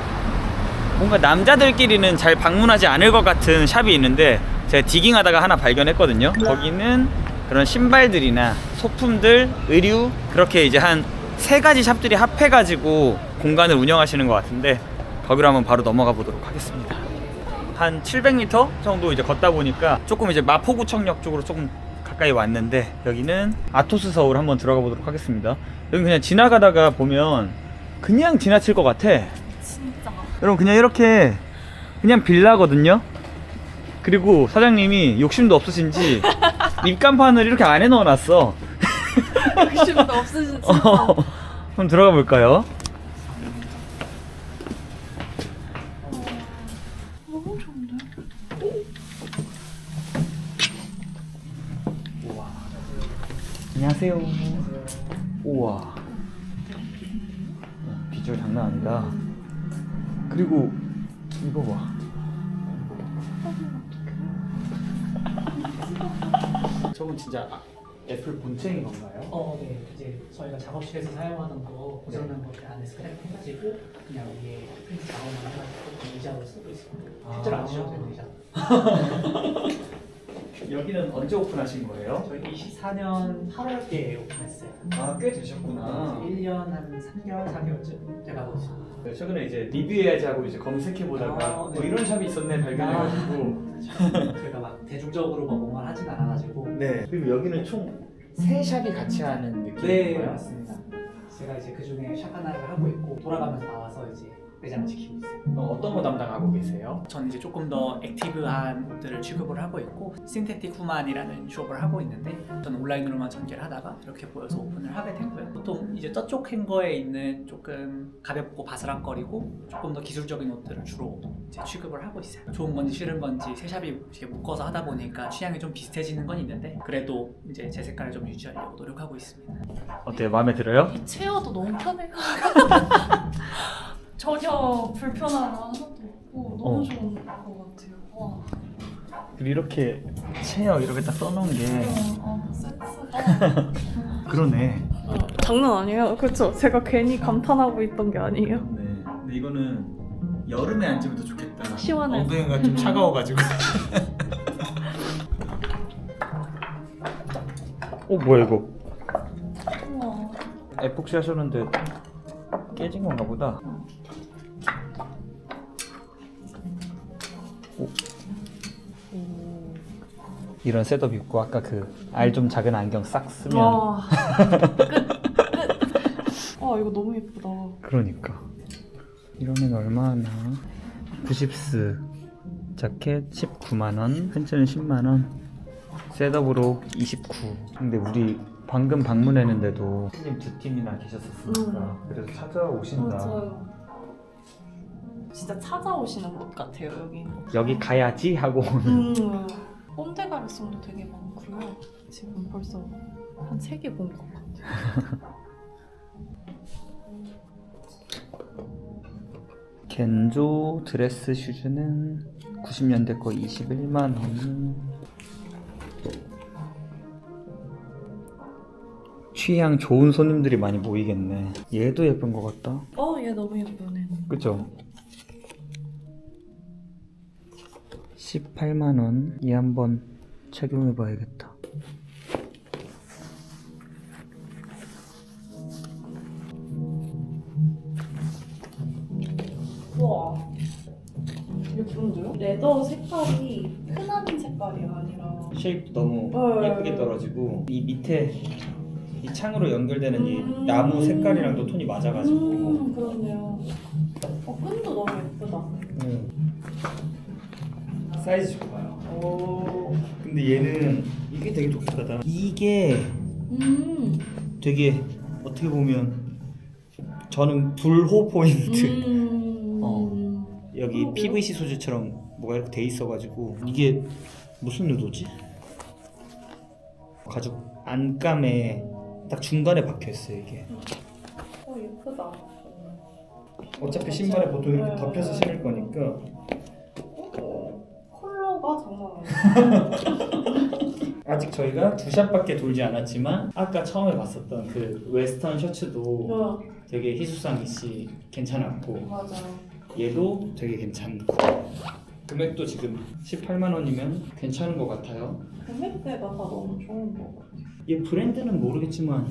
뭔가 남자들끼리는 잘 방문하지 않을 것 같은 샵이 있는데 제가 디깅하다가 하나 발견했거든요. 거기는 그런 신발들이나 소품들, 의류 그렇게 이제 한 3가지 샵들이 합해가지고 공간을 운영하시는 것 같은데 거기로 한번 바로 넘어가 보도록 하겠습니다. 한 700m 정도 이제 걷다 보니까 조금 이제 마포구청역 쪽으로 조금 가까이 왔는데 여기는 아토스 서울 한번 들어가 보도록 하겠습니다. 여기 그냥 지나가다가 보면 그냥 지나칠 것 같아. 진짜. 여러분 그냥 이렇게 그냥 빌라거든요. 그리고 사장님이 욕심도 없으신지 입간판을 이렇게 안에 넣어놨어. 욕심도 없으신 진짜. 한번 들어가 볼까요? 너무 좋은데? 안녕하세요. 우와. 비주얼 장난 아니다. 그리고 이거 봐. 저건 진짜 애플 본체인 건가요? 네. 이제 저희가 작업실에서 사용하는 거 고장난 것들 안에 스크랩 해가지고 그냥 위에 프린트 작업만 해가지고 의자로 쓰고 있습니다. 실제로 안 쓰셔도 되는 의자. 여기는 언제 오픈하신 거예요? 저희 24년 8월께 오픈했어요. 아, 꽤 되셨구나. 1년 한 3개월, 4개월쯤 돼가고 있습니다. 최근에 이제 리뷰해야지 하고 이제 검색해보다가 뭐 네. 이런 샵이 있었네 발견해가지고 저희가 막 대중적으로 뭐 뭔가 하진 않아가지고. 네. 그리고 여기는 총 3샵이 같이 하는 느낌인 네, 거예요? 맞습니다. 제가 이제 그 중에 샵 하나를 하고 있고 돌아가면서 나와서 이제 매장을 지키고 있어요. 어떤 거 담당하고 계세요? 저는 이제 조금 더 액티브한 옷들을 취급을 하고 있고 신테틱 후만이라는 숍을 하고 있는데 저는 온라인으로만 전개를 하다가 이렇게 보여서 오픈을 하게 됐고요. 보통 이제 저쪽 행거에 있는 조금 가볍고 바스락거리고 조금 더 기술적인 옷들을 주로 이제 취급을 하고 있어요. 좋은 건지 싫은 건지 세 샵이 이렇게 묶어서 하다 보니까 취향이 좀 비슷해지는 건 있는데 그래도 이제 제 색깔을 좀 유지하려고 노력하고 있습니다. 어때요? 마음에 들어요? 이 체어도 너무 편해요. 전혀 불편함 하나도 없고 너무 좋은 것 같아요. 와. 그리고 이렇게 체어 이렇게 딱 써놓은 게 센스가. 그러네. 장난 아니에요. 그렇죠? 제가 괜히 감탄하고 있던 게 아니에요. 네. 근데 이거는 여름에 앉으면 더 좋겠다. 시원해. 엉덩이가 좀 차가워가지고. 뭐야 이거? 우와. 에폭시 하셨는데 깨진 건가 보다. 이런 셋업 있고 아까 그 알 좀 작은 안경 싹 쓰면 와. 아 이거 너무 예쁘다. 그러니까 이런 애는 얼마 하나? 90스 자켓 19만원, 팬츠는 10만원, 셋업으로 29. 근데 우리 방금 방문했는데도 손님 2팀이나 계셨었으니까 그래서 찾아오신다. 맞아요. 진짜 찾아오시는 곳 같아요 여기. 여기 가야지 하고 오는. 꼰대 가르송도 되게 많고요. 지금 벌써 한 3개 본 것 같아요. 겐조 드레스 슈즈는 90년대 거 21만 원. 취향 좋은 손님들이 많이 모이겠네. 얘도 예쁜 것 같다. 얘 너무 예쁘네. 그죠? 18만 원. 얘 한번 착용해봐야겠다. 우와. 예쁜데요? 레더 색깔이 흔한 색깔이 아니라. 쉐입 너무 네. 예쁘게 떨어지고 이 밑에 이 창으로 연결되는 이 나무 색깔이랑도 톤이 맞아가지고 그렇네요. 끈도 너무 예쁘다. 사이즈 좋아요. 오. 근데 얘는 이게 되게 독특하다. 이게 되게 어떻게 보면 저는 불호 포인트. 여기 PVC 소재처럼 뭐가 이렇게 돼 있어가지고 이게 무슨 의도지? 가죽 안감에 딱 중간에 박혀 있어요 이게. 예쁘다. 어차피 신발에 보통 이렇게 덮여서 신을 거니까. 컬러가 장난 아니야. 아직 저희가 두 샵밖에 돌지 않았지만 아까 처음에 봤었던 그 웨스턴 셔츠도 되게 희수상 이씨 괜찮았고 맞아. 얘도 되게 괜찮고 금액도 지금 18만 원이면 괜찮은 것 같아요. 금액대가 다 너무 좋은 것 같아. 얘 브랜드는 모르겠지만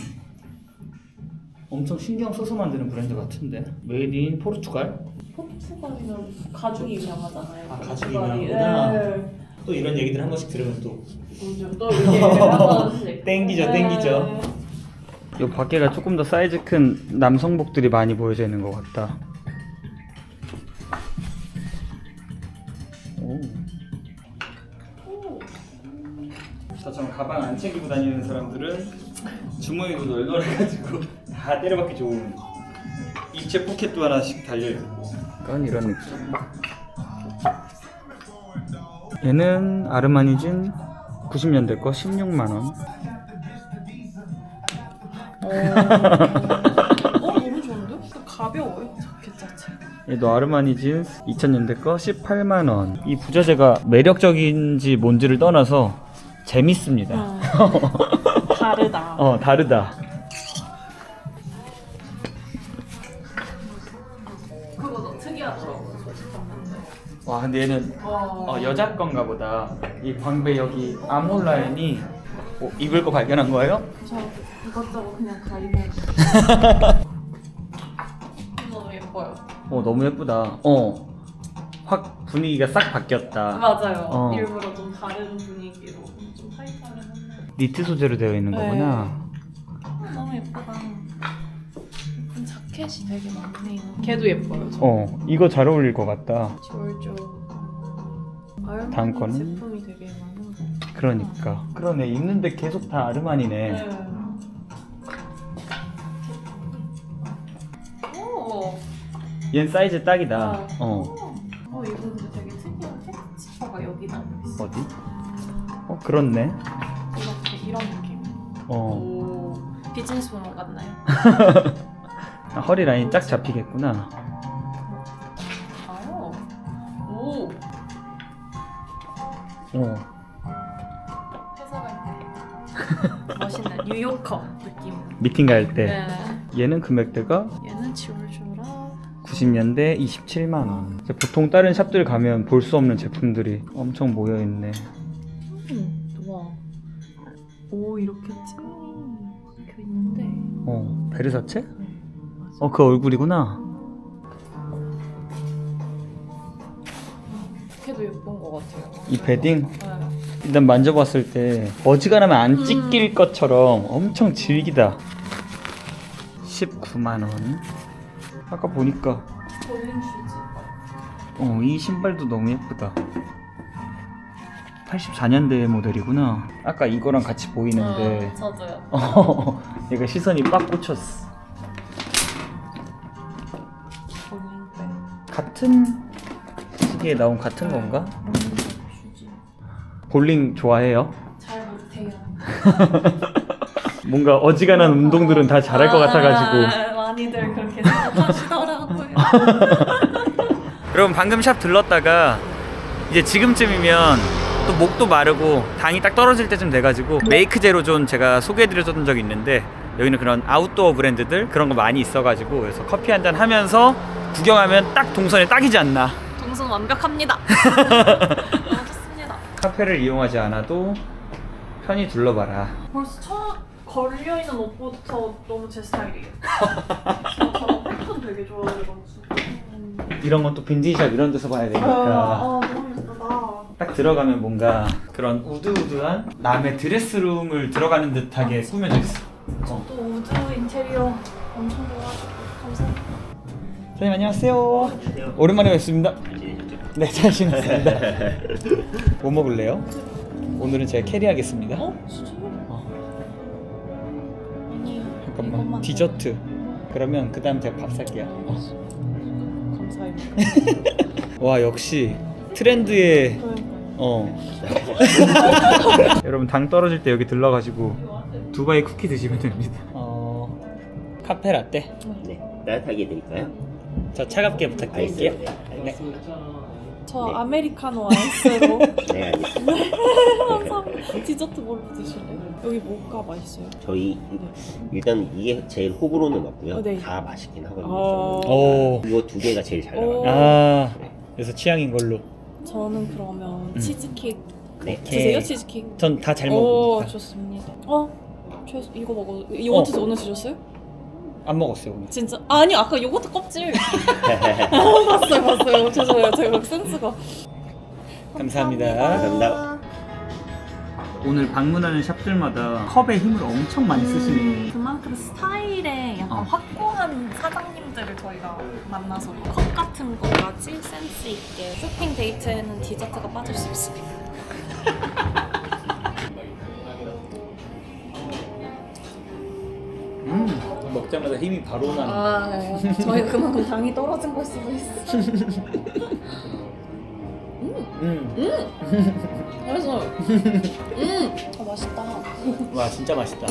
엄청 신경 써서 만드는 브랜드 같은데. 메이드 인 포르투갈? 포르투갈이면 가죽이 유명하잖아요. 아, 가죽이 포르투갈이. 유명하구나. 네. 또 이런 얘기들 한 번씩 들으면 또 또 이게 한 번씩. 땡기죠, 땡기죠. 요 밖에가 조금 더 사이즈 큰 남성복들이 많이 보여져 있는 것 같다. 오. 저처럼 가방 안 챙기고 다니는 사람들은 주머니도 널널해가지고 다 때려박기 좋은 입체 포켓도 하나씩 달려있고 약간 이런 느낌. 얘는 아르마니진 90년대 거 16만원. 너무 좋은데? 가벼워요 자켓 자체가. 얘도 아르마니 진스 2000년대 거 18만원. 이 부자재가 매력적인지 뭔지를 떠나서 재밌습니다. 다르다. 다르다. 그거 특이하더라고요. 와 근데 얘는 여자 건가 보다. 이 광배 여기 아몰 라인이 입을 거 발견한 거예요? 저 이것저것 그냥 가리고. 너무 예뻐요. 너무 예쁘다. 확 분위기가 싹 바뀌었다. 맞아요. 일부러 좀 다른 분위기로 좀 타이트하게 했네. 니트 소재로 되어 있는 거구나. 너무 예쁘다. 예쁜 자켓이 되게 많네요. 걔도 예뻐요. 이거 잘 어울릴 것 같다. 졸졸. 다음 거는? 제품이 되게 많은 거. 그러니까. 그러네. 입는데 계속 다 아르마니네. 오. 얘는 사이즈 딱이다. 이거 근데 되게 특이한 텍스처가 여기 나와있어. 어디? 그렇네. 이렇게 이런 느낌. 오. 비즈니스 모먼 같나요? 허리 라인 쫙 잡히겠구나. 오. 회사 갈 때 멋있는 뉴요커 느낌. 미팅 갈 때. 네. 얘는 금액대가 얘는 지올주라. 90년대 27만원. 보통 다른 샵들 가면 볼 수 없는 제품들이 엄청 모여있네. 와. 오 이렇게 찜이 박혀 있는데. 베르사체? 맞아. 그 얼굴이구나. 걔도 예쁜 것 같아요. 이 베딩? 네. 일단 만져봤을 때 어지간하면 안 찢길 것처럼 엄청 질기다. 19만원. 아까 보니까 볼링 슈즈. 이 신발도 너무 예쁘다. 84년대 모델이구나. 아까 이거랑 같이 보이는데 저도요. 얘가 시선이 빡 꽂혔어. 볼링백. 카트 같은 시기에 나온 같은 건가? 볼링 좋아해요? 잘 못해요. 뭔가 어지간한 운동들은 다 잘할 것 같아가지고. 많이들 그렇게 생각하시더라고요. 여러분 방금 샵 들렀다가 이제 지금쯤이면 또 목도 마르고 당이 딱 떨어질 때쯤 돼가지고 메이크 제로존 제가 소개해드렸던 적이 있는데 여기는 그런 아웃도어 브랜드들 그런 거 많이 있어가지고 그래서 커피 한잔 하면서 구경하면 딱 동선에 딱이지 않나. 동선 완벽합니다. 너무 좋습니다. 카페를 이용하지 않아도 편히 둘러봐라. 벌써 첫 걸려있는 옷부터 너무 제 스타일이에요. 저는 패턴 되게 좋아해가지고. 이런 건 또 빈티지샵 이런 데서 봐야 되니까 너무 예쁘다. 딱 들어가면 뭔가 그런 우드우드한 남의 드레스룸을 들어가는 듯하게 꾸며져 있어. 또 우드 인테리어 엄청 좋아하고 감사합니다. 선생님 안녕하세요. 오랜만에 뵙습니다. 네, 잘 지냈습니다. 뭐 먹을래요? 오늘은 제가 캐리하겠습니다. 진짜요? 아니, 잠깐만. 이것만 디저트. 그러면 그 다음 제가 밥 살게요. 감사합니다. 와 역시 트렌드에 여러분 당 떨어질 때 여기 들러가지고 두바이 쿠키 드시면 됩니다. 카페 라떼. 네, 따뜻하게 드릴까요? 저 차갑게 부탁드릴게요. 네. 저 아메리카노 아이스로. 네, 알겠습니다. 감사합니다. 디저트 뭘로 드실래요? 여기 뭐가 맛있어요? 저희 일단 이게 제일 호불호는 없고요. 네. 다 맛있긴 하거든요. 오. 이거 두 개가 제일 잘 나가요. 아 그래서 취향인 걸로. 저는 그러면 치즈케이크 네. 드세요? 치즈케이크? 전 다 잘 오, 먹습니다. 좋습니다. 이거 먹어. 요거트 오늘 드셨어요? 안 먹었어요 오늘. 진짜? 아니 아까 요거트 껍질. 봤어요. 죄송해요. 제가 센스가. 감사합니다. 감사합니다. 오늘 방문하는 샵들마다 컵에 힘을 엄청 많이 쓰시네요. 그만큼 스타일에 약간 확고한 사장님들을 저희가 만나서 컵 같은 거까지 센스 있게. 쇼핑 데이트에는 디저트가 빠질 수 없습니다. 먹자마자 힘이 바로 나는. 네. 저희가 그만큼 당이 떨어진 걸 수도 있어. 그래서 맛있다. 와 진짜 맛있다.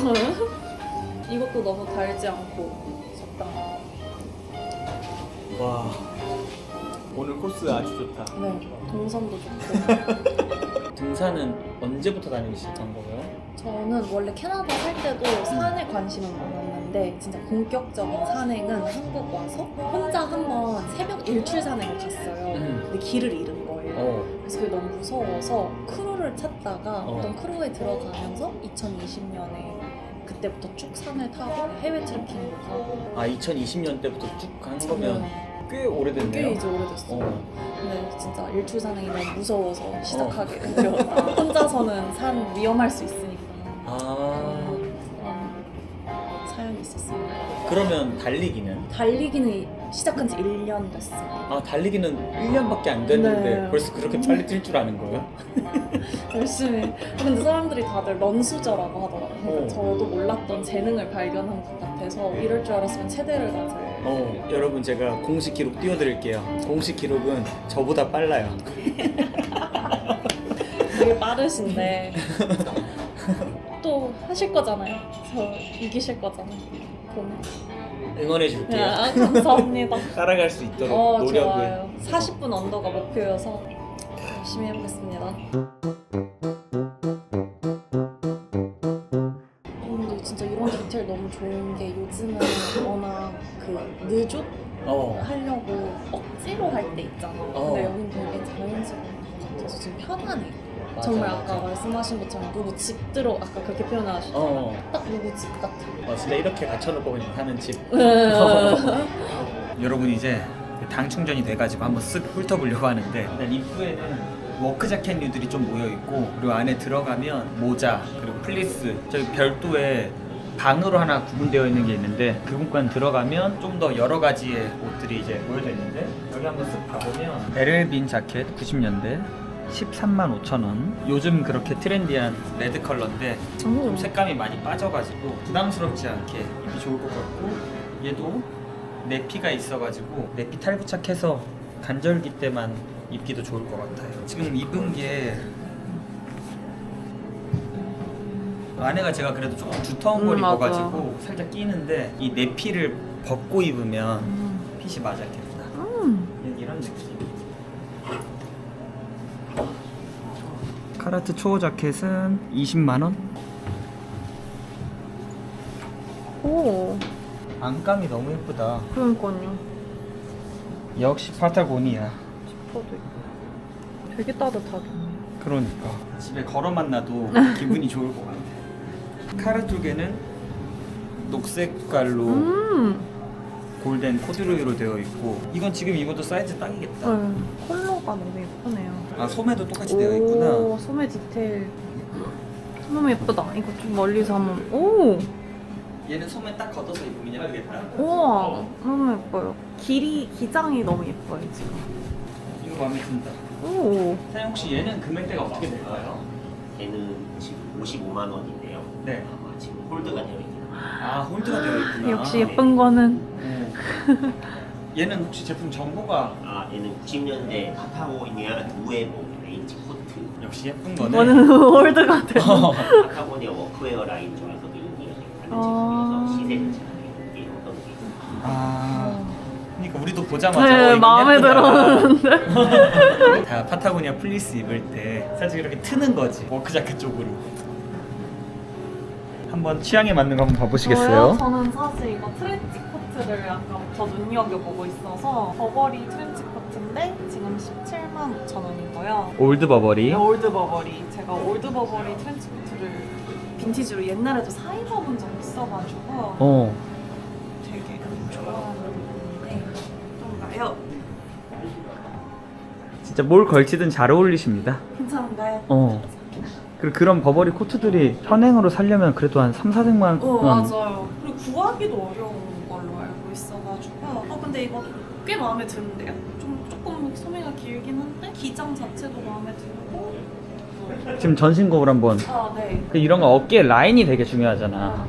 이것도 너무 달지 않고 적당히. 와 오늘 코스 아주 좋다. 네, 동선도 좋고. 등산은 언제부터 다니기 시작한 거예요? 저는 원래 캐나다 살 때도 산에 관심은 많았는데 진짜 본격적인 산행은 한국 와서 혼자 한번 새벽 일출 산행을 갔어요. 근데 길을 잃은 거예요. 그래서 그게 너무 무서워서 크루를 찾다가 어떤 크루에 들어가면서 2020년에 그때부터 쭉 산을 타고 해외 트레킹을 가고. 아 2020년 때부터 쭉 간 거면 꽤 오래됐네요. 꽤 이제 오래됐어요. 근데 진짜 일출 산행이 너무 무서워서 시작하게 되었다. 혼자서는 산 위험할 수 있으니까. 그런 사연이 있었습니다. 그러면 달리기는? 달리기는 시작한 지 1년 됐어요. 아 달리기는 1년밖에 안 됐는데 네. 벌써 그렇게 빨리 뛸 줄 아는 거예요? 열심히. 근데 사람들이 다들 런수저라고 하더라고요. 저도 몰랐던 재능을 발견한 것 같아서 이럴 줄 알았으면 체대를 가져요. 여러분 제가 공식 기록 띄워드릴게요. 공식 기록은 저보다 빨라요. 되게 빠르신데 또 하실 거잖아요. 저 이기실 거잖아요. 보면. 응원해줄게요. 감사합니다. 따라갈 수 있도록 노력을. 좋아요. 40분 언더가 목표여서 열심히 해보겠습니다. 근데 진짜 이런 디테일 너무 좋은 게 요즘은 워낙 그 느조 하려고 억지로 할 때 있잖아. 근데 여긴 되게 자연스러운 것 같아서 지금 편하네. 정말 아까 말씀하신 것처럼 누구 집 들어 아까 그렇게 표현하셨잖아요. 딱 누구 집 같아. 진짜 이렇게 갖춰놓고 그냥 하는 집. 여러분 이제 당 충전이 돼가지고 한번 쓱 훑어보려고 하는데 일단 입구에는 워크 자켓류들이 좀 모여있고 그리고 안에 들어가면 모자 그리고 플리스 저기 별도의 방으로 하나 구분되어 있는 게 있는데 그 공간 들어가면 좀 더 여러 가지의 옷들이 이제 모여져 있는데 여기 한번 쓱 가보면 LL빈 자켓 90년대 135,000원. 요즘 그렇게 트렌디한 레드 컬러인데 좀 색감이 많이 빠져가지고 부담스럽지 않게 입기 좋을 것 같고 얘도 내피가 있어가지고 내피 탈부착해서 간절기 때만 입기도 좋을 것 같아요. 지금 입은 게 안에가 제가 그래도 조금 두터운 걸 맞아. 입어가지고 살짝 끼는데 이 내피를 벗고 입으면 핏이 맞았겠다. 이런 느낌. 카라트 초호 자켓은 20만 원? 오, 안감이 너무 예쁘다. 그러니까요. 역시 파타고니아. 지퍼도 있고. 되게 따뜻하겠네. 그러니까 집에 걸어만 놔도 기분이 좋을 것 같아. 카라투게는 녹색깔로 골덴 코듀로이로 되어 있고 이건 지금 입어도 사이즈 딱이겠다. 네, 컬러가 너무 예쁘네요. 아 소매도 똑같이 되어 있구나. 오, 소매 디테일 너무 예쁘다. 이거 좀 멀리서 한번. 오, 얘는 소매 딱 걷어서 입으면 예쁘겠다. 우와, 너무 예뻐요. 기장이 너무 예뻐요 지금. 이거 마음에 든다. 오, 사장님 혹시 얘는 금액대가 어떻게 될까요? 얘는 지금 55만 원인데요. 네. 지금 홀드가 되어 있는. 아 홀드가 되어 있구나. 역시 예쁜 거는. 네. 얘는 혹시 제품 정보가 아, 얘는 90년대 파타고니아 우에보 레인지 코트. 역시 예쁜 거네. 이거는 올드가 돼. 파타고니아 워크웨어 라인 중에서도 인기가 되게 많은 아. 제품이어서 시세는 잘 이게 어떤 게 아 그러니까 우리도 보자마자 네, 이건 마음에 예쁘다. 들었는데. 다 파타고니아 플리스 입을 때 살짝 이렇게 트는 거지 워크 자켓 쪽으로. 한번 취향에 맞는 거 한번 봐보시겠어요? 저는 사실 이거 트렌치 코트를 약간 더 눈여겨보고 있어서 버버리 트렌치 코트인데 지금 17만 5천 원이고요. 올드 버버리. 네, 올드 버버리. 제가 올드 버버리 트렌치 코트를 빈티지로 옛날에도 사입어본 적이 있어가지고 되게 좋아하는데 어떤가요? 진짜 뭘 걸치든 잘 어울리십니다. 괜찮은가요? 그리고 그런 버버리 코트들이 현행으로 살려면 그래도 한 3, 400만 원. 맞아요. 그리고 구하기도 어려운 걸로 알고 있어가지고 근데 이거 꽤 마음에 드는데요? 조금 소매가 길긴 한데 기장 자체도 마음에 들고 지금 전신 거울 한번. 네. 이런 거 어깨 라인이 되게 중요하잖아.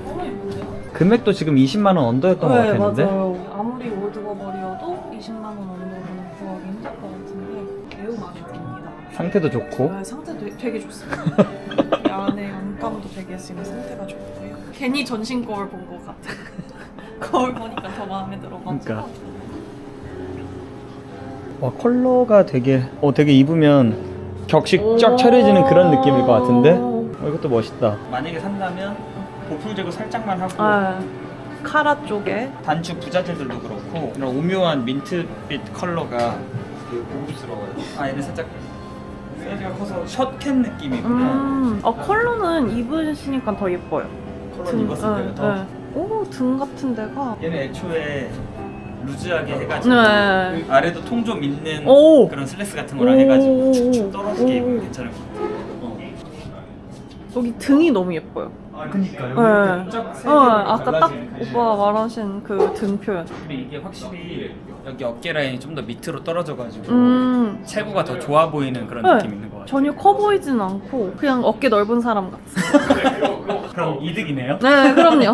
너무 예쁜데요? 금액도 지금 20만 원 언더였던 것 같았는데. 맞아요. 아무리 올드버버리여도 20만 원 언더로는 구하기 힘들 것 같은데 매우 마음에 듭니다. 상태도 좋고. 네, 상태도 되게 좋습니다. 이 안에 안감도 되게 지금 상태가 좋고요. 괜히 전신 거울 본 것 같아. 거울 보니까 더 마음에 들어가지고. 그러니까. 와 컬러가 되게 입으면 격식 쫙 차려지는 그런 느낌일 것 같은데. 이것도 멋있다. 만약에 산다면 보풀 제거 살짝만 하고 카라 쪽에 단추 부자재들도 그렇고 이런 오묘한 민트빛 컬러가 되게 고급스러워요. 얘는 살짝 사이즈가 커서 셔캣 느낌이구나. 컬러는 입으시니까 더 예뻐요. 컬러 입었을 때가 더. 오, 등 같은 데가. 얘는 애초에 루즈하게 해가지고 네. 아래도 통 좀 있는 오. 그런 슬랙스 같은 거랑 해가지고 축축 떨어지게 오. 입으면 괜찮을 것 같아요. 여기 등이 너무 예뻐요. 그니까 네. 아까 딱 오빠가 말하신 그 등 표현. 근데 이게 확실히 여기 어깨 라인이 좀 더 밑으로 떨어져가지고 체구가 더 좋아 보이는 그런 네. 느낌이 있는 것 같아요. 전혀 커 보이진 않고 그냥 어깨 넓은 사람 같아요. 그럼 이득이네요. 네, 그럼요.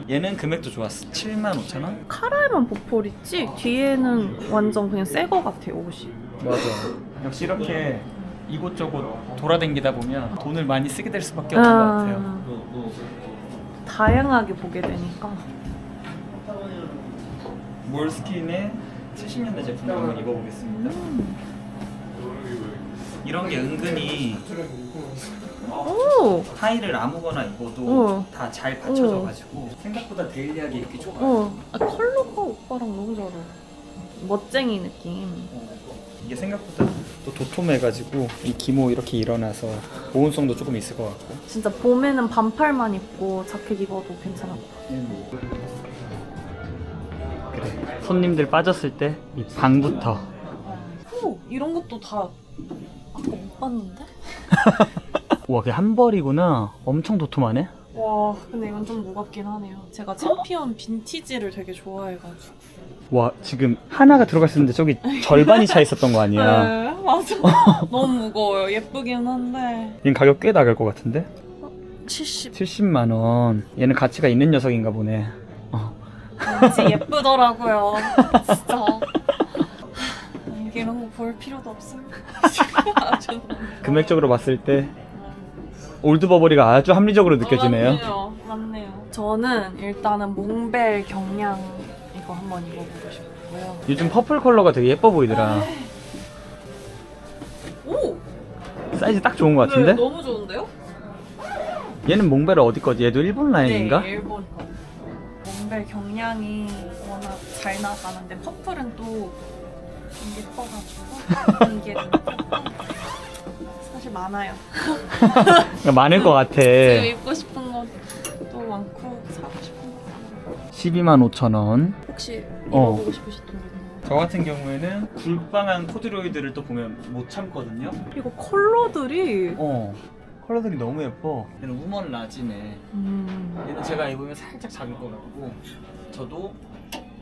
얘는 금액도 좋았어. 75,000원? 카라에만 보풀 있지 뒤에는 완전 그냥 새 거 같아요, 옷이. 맞아. 역시 이렇게 이곳저곳 돌아다니다 보면 돈을 많이 쓰게 될 수밖에 없는 것 같아요. 다양하게 보게 되니까. 몰스킨의 70년대 제품 한번 입어보겠습니다. 이런 게 은근히 오! 하의를 아무거나 입어도 어. 다 잘 받쳐져가지고 생각보다 데일리하게 입기 좋아요. 컬러가 오빠랑 너무 잘 어울려. 멋쟁이 느낌. 이게 생각보다 또 도톰해가지고 이 기모 이렇게 일어나서 보온성도 조금 있을 것 같고. 진짜 봄에는 반팔만 입고 자켓 입어도 괜찮아. 그래. 손님들 빠졌을 때 이 방부터. 오! 이런 것도 다 아까 못 봤는데? 와, 그게 한 벌이구나. 엄청 도톰하네. 와, 근데 이건 좀 무겁긴 하네요. 제가 챔피언 빈티지를 되게 좋아해가지고. 와, 지금 하나가 들어갔었는데 저기 절반이 차 있었던 거 아니야? 네, 맞아. 너무 무거워요. 예쁘긴 한데. 얘는 가격 꽤 나갈 것 같은데? 70. 70만 원. 얘는 가치가 있는 녀석인가 보네. 왠지 예쁘더라고요. 진짜. 이런 거 볼 필요도 없어요. 금액적으로 봤을 때 올드버버리가 아주 합리적으로 느껴지네요. 맞네요. 저는 일단은 몽벨 경량 이거 한번 입어보고 싶고요. 요즘 퍼플 컬러가 되게 예뻐 보이더라. 오! 사이즈 딱 좋은 것 같은데? 네, 너무 좋은데요? 얘는 몽벨 어디 거지? 얘도 일본 라인인가? 네, 일본 거. 몽벨 경량이 워낙 잘 나가는데 퍼플은 또 좀 예뻐가지고 이게 사실 많아요. 그러니까 많을 것 같아. 지금 입고 싶은 것도 많고 사고 싶은 것도 125,000원. 혹시 어. 입어보고 싶으셨던 거 있나요? 저 같은 경우에는 굴빵한 코듀로이들을 또 보면 못 참거든요. 이거 컬러들이 컬러들이 너무 예뻐. 얘는 우먼 라지네. 얘는 제가 입으면 살짝 작을 것 같고, 저도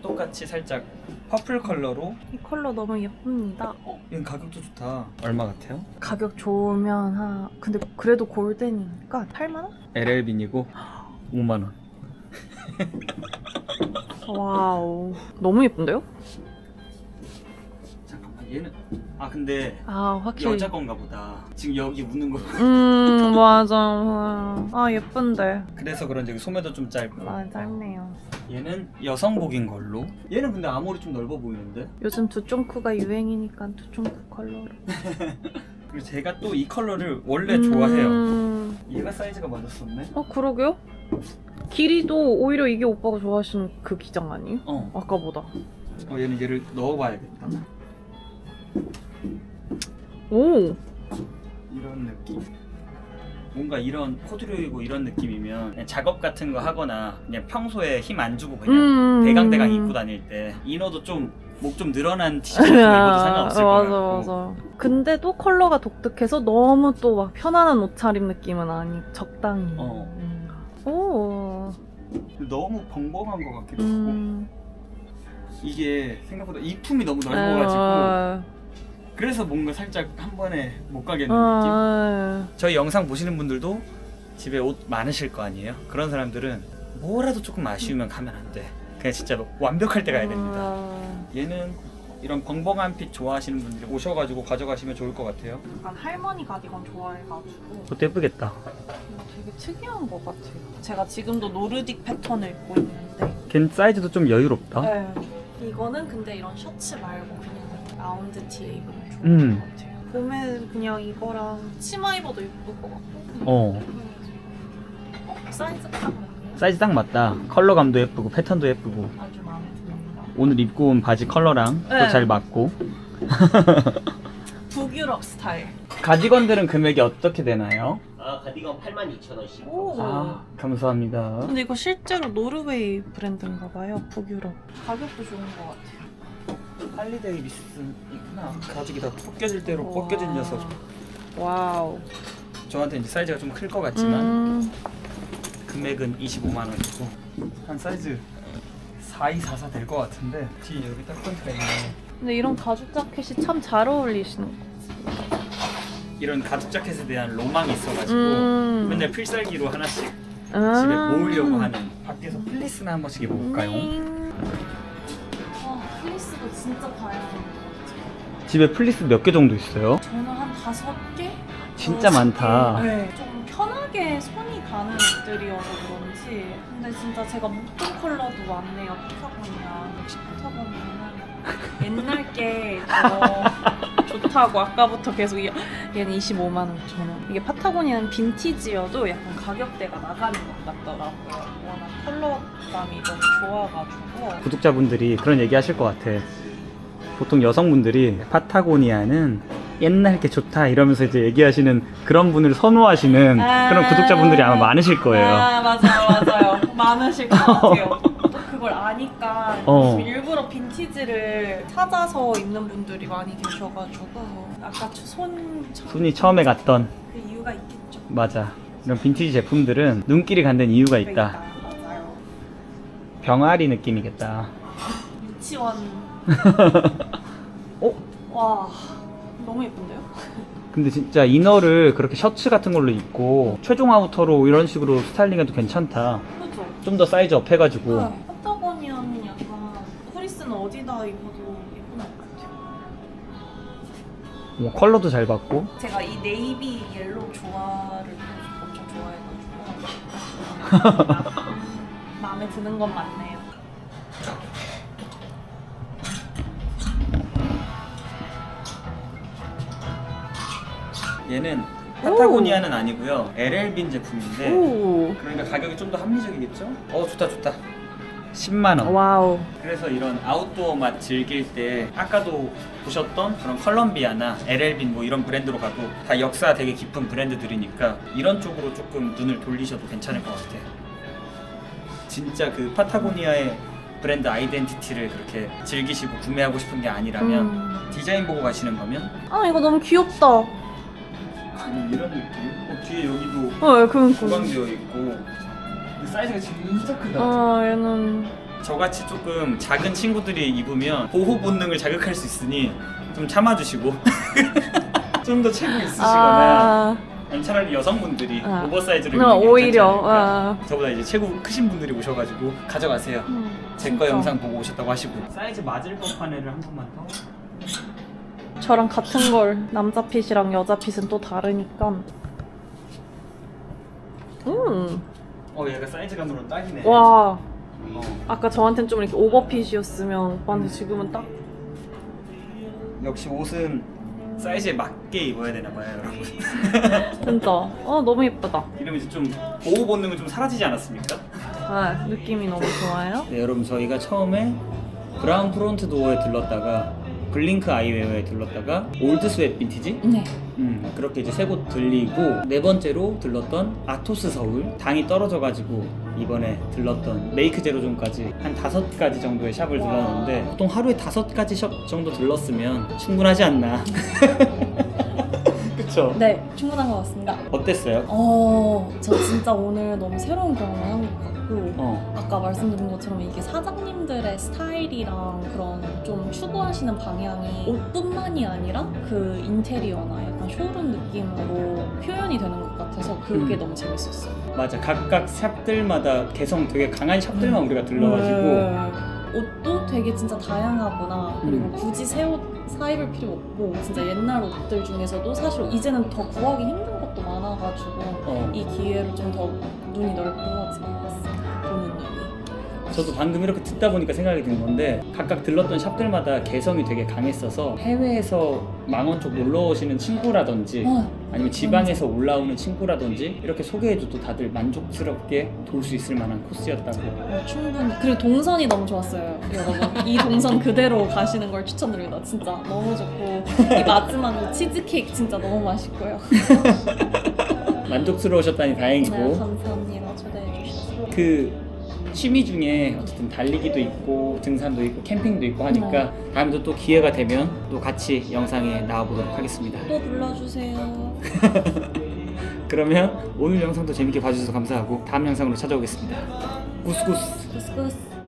똑같이 살짝 퍼플 컬러로. 이 컬러 너무 예쁩니다. 얘는 가격도 좋다. 얼마 같아요? 가격 좋으면 근데 그래도 골덴이니까 8만 원? LL빈이고 5만 원. 와우. 너무 예쁜데요? 잠깐만, 얘는 근데 확실히. 여자 건가 보다. 지금 여기 우는 거. 맞아. 예쁜데. 그래서 그런지 소매도 좀 짧고. 짧네요. 얘는 여성복인 걸로. 얘는 근데 아무리 좀 넓어 보이는데. 요즘 두쫑쿠가 유행이니까 두쫑쿠 컬러로. 그리고 제가 또 이 컬러를 원래 좋아해요. 얘가 사이즈가 맞았었네. 그러게요? 길이도 오히려 이게 오빠가 좋아하시는 그 기장 아니에요? 아까보다. 얘를 넣어봐야겠다. 오! 이런 느낌. 뭔가 이런 코듀로이고 이런 느낌이면 그냥 작업 같은 거 하거나 그냥 평소에 힘 안 주고 그냥 대강대강 입고 다닐 때 이너도 좀 목 좀 늘어난 티셔츠 입어도 상관없을 것 같고. 맞아. 근데도 컬러가 독특해서 너무 또 막 편안한 옷차림 느낌은 아니고 적당히. 오. 너무 벙벙한 것 같기도 하고. 이게 생각보다 입품이 너무 넓어가지고 그래서 뭔가 살짝 한 번에 못 가겠는 느낌? 저희 영상 보시는 분들도 집에 옷 많으실 거 아니에요? 그런 사람들은 뭐라도 조금 아쉬우면 가면 안 돼. 그냥 진짜 완벽할 때 가야 됩니다. 얘는 이런 벙벙한 핏 좋아하시는 분들이 오셔가지고 가져가시면 좋을 것 같아요. 약간 할머니 가디건 좋아해가지고 그것도 예쁘겠다. 되게 특이한 것 같아요. 제가 지금도 노르딕 패턴을 입고 있는데 걔 사이즈도 좀 여유롭다. 이거는 근데 이런 셔츠 말고 그냥 라운드 티에 입으면 좋을 것 같아요. 봄에 그냥 이거랑 치마 입어도 예쁠 것 같고. 사이즈 딱 맞네요. 사이즈 딱 맞다. 컬러감도 예쁘고 패턴도 예쁘고. 아주 마음에 듭니다. 오늘 입고 온 바지 컬러랑 또 잘 맞고. 북유럽 스타일. 가디건들은 금액이 어떻게 되나요? 가디건 82,000원씩. 오. 감사합니다. 근데 이거 실제로 노르웨이 브랜드인가 봐요. 북유럽. 가격도 좋은 것 같아요. 할리데이비슨이구나. 가죽이 다 벗겨질 대로 벗겨진 녀석. 와우. 저한테 이제 사이즈가 좀 클 것 같지만 금액은 25만 원이고 한 사이즈 4244 될 것 같은데 뒤에 여기 딱 포인트가 있네. 근데 이런 가죽 자켓이 참 잘 어울리시는 것 같아요. 이런 가죽 자켓에 대한 로망이 있어가지고 맨날 필살기로 하나씩 집에 모으려고 하는. 밖에서 플리스나 한 번씩 입어볼까요? 플리스도 진짜 다양한 것 같아요. 집에 플리스 몇 개 정도 있어요? 저는 한 5개? 진짜 많다. 네. 좀 편하게 손이 가는 옷들이어서 그런지 근데 진짜 제가 묶은 컬러도 많네요. 파타고니아. 역시 파타고니아는 옛날 게 더 좋다고 아까부터 계속 얘는 25만 5천 원. 이게 파타고니아는 빈티지여도 약간 가격대가 나가는 것 같더라고요. 워낙 컬러감이 너무 좋아가지고. 구독자분들이 그런 얘기 하실 것 같아. 보통 여성분들이 파타고니아는 옛날 게 좋다 이러면서 이제 얘기하시는 그런 분을 선호하시는 그런 구독자분들이 아마 많으실 거예요. 맞아요. 많으실 것 같아요. 또 그걸 아니까 지금 일부러 빈티지를 찾아서 입는 분들이 많이 계셔가지고 아까 손이 처음에 갔던 그 이유가 있겠죠. 맞아. 이런 빈티지 제품들은 눈길이 간다는 이유가 있다. 맞아요. 병아리 느낌이겠다. 유치원. 와, 너무 예쁜데요? 근데 진짜 이너를 그렇게 셔츠 같은 걸로 입고 최종 아우터로 이런 식으로 스타일링해도 괜찮다. 그죠? 좀 더 사이즈 업 해가지고. 파타고니아는 뭐 컬러도 잘 받고. 제가 이 네이비 옐로우 조화를 엄청 좋아해가지고 마음에 드는 건 많네요. 얘는 파타고니아는 아니고요. LL빈 제품인데 오. 그러니까 가격이 좀 더 합리적이겠죠? 좋다 좋다. 10만 원. 와우. 그래서 이런 아웃도어 맛 즐길 때 아까도 보셨던 그런 컬럼비아나 LL빈 뭐 이런 브랜드로 가도 다 역사 되게 깊은 브랜드들이니까 이런 쪽으로 조금 눈을 돌리셔도 괜찮을 것 같아요. 진짜 그 파타고니아의 브랜드 아이덴티티를 그렇게 즐기시고 구매하고 싶은 게 아니라면 디자인 보고 가시는 거면 아 이거 너무 귀엽다. 이런 느낌? 뒤에 여기도 그러니까. 보강되어 있고 사이즈가 진짜 크다. 얘는 저같이 조금 작은 친구들이 입으면 보호 본능을 자극할 수 있으니 좀 참아주시고 좀 더 체구 있으시거나 아니 차라리 여성분들이 오버사이즈를 입는 게 오히려 괜찮지 않을까. 저보다 이제 체구 크신 분들이 오셔가지고 가져가세요. 제 거 진짜. 영상 보고 오셨다고 하시고 사이즈 맞을 법한 애를 한 번만 더. 저랑 같은 걸 남자 핏이랑 여자 핏은 또 다르니까. 얘가 사이즈감으로 딱이네. 와. 아까 저한텐 좀 이렇게 오버핏이었으면 오빠한테 지금은 딱. 역시 옷은 사이즈에 맞게 입어야 되나 봐요, 여러분. 진짜. 너무 예쁘다. 이러면 이제 좀 보호 본능은 좀 사라지지 않았습니까? 느낌이 너무 좋아요. 네, 여러분 저희가 처음에 브라운 프론트 도어에 들렀다가 블링크 아이웨어에 들렀다가 올드 스웨트 빈티지? 네. 그렇게 이제 세 곳 들리고 네 번째로 들렀던 아토스 서울 당이 떨어져가지고 이번에 들렀던 메이크 제로존까지 한 5가지 정도의 샵을 들렀는데 보통 하루에 5가지 샵 정도 들렀으면 충분하지 않나. 그쵸? 네, 충분한 것 같습니다. 어땠어요? 저 진짜 오늘 너무 새로운 경험을 한 것 같고 어. 아까 말씀드린 것처럼 이게 사장님들의 스타일이랑 그런 좀 추구하시는 방향이 옷뿐만이 아니라 그 인테리어나 약간 쇼룸 느낌으로 표현이 되는 것 같아서 그게 너무 재밌었어요. 맞아, 각각 샵들마다 개성 되게 강한 샵들만 우리가 들러가지고 옷도 되게 진짜 다양하구나. 그리고 굳이 새 옷 사입을 필요 없고 진짜 옛날 옷들 중에서도 사실 이제는 더 구하기 힘든 것도 많아가지고 이 기회를 좀 더 눈이 넓어진 것 같습니다. 보는 눈이. 저도 방금 이렇게 듣다 보니까 생각이 든 건데 각각 들렀던 샵들마다 개성이 되게 강했어서 해외에서 망원 쪽 놀러 오시는 친구라든지 아니면 지방에서 올라오는 친구라든지 이렇게 소개해줘도 다들 만족스럽게 돌 수 있을 만한 코스였다고. 충분히. 그리고 동선이 너무 좋았어요, 여러분. 이 동선 그대로 가시는 걸 추천드립니다. 진짜 너무 좋고 이 마지막으로 치즈케이크 진짜 너무 맛있고요. 만족스러우셨다니 다행이고. 네, 감사합니다. 초대해 주셔서. 그 취미 중에 어쨌든 달리기도 있고 등산도 있고 캠핑도 있고 하니까 다음에도 또 기회가 되면 또 같이 영상에 나와보도록 하겠습니다. 또 불러주세요. 그러면 오늘 영상도 재밌게 봐주셔서 감사하고 다음 영상으로 찾아오겠습니다. 구스구스. 구스구스.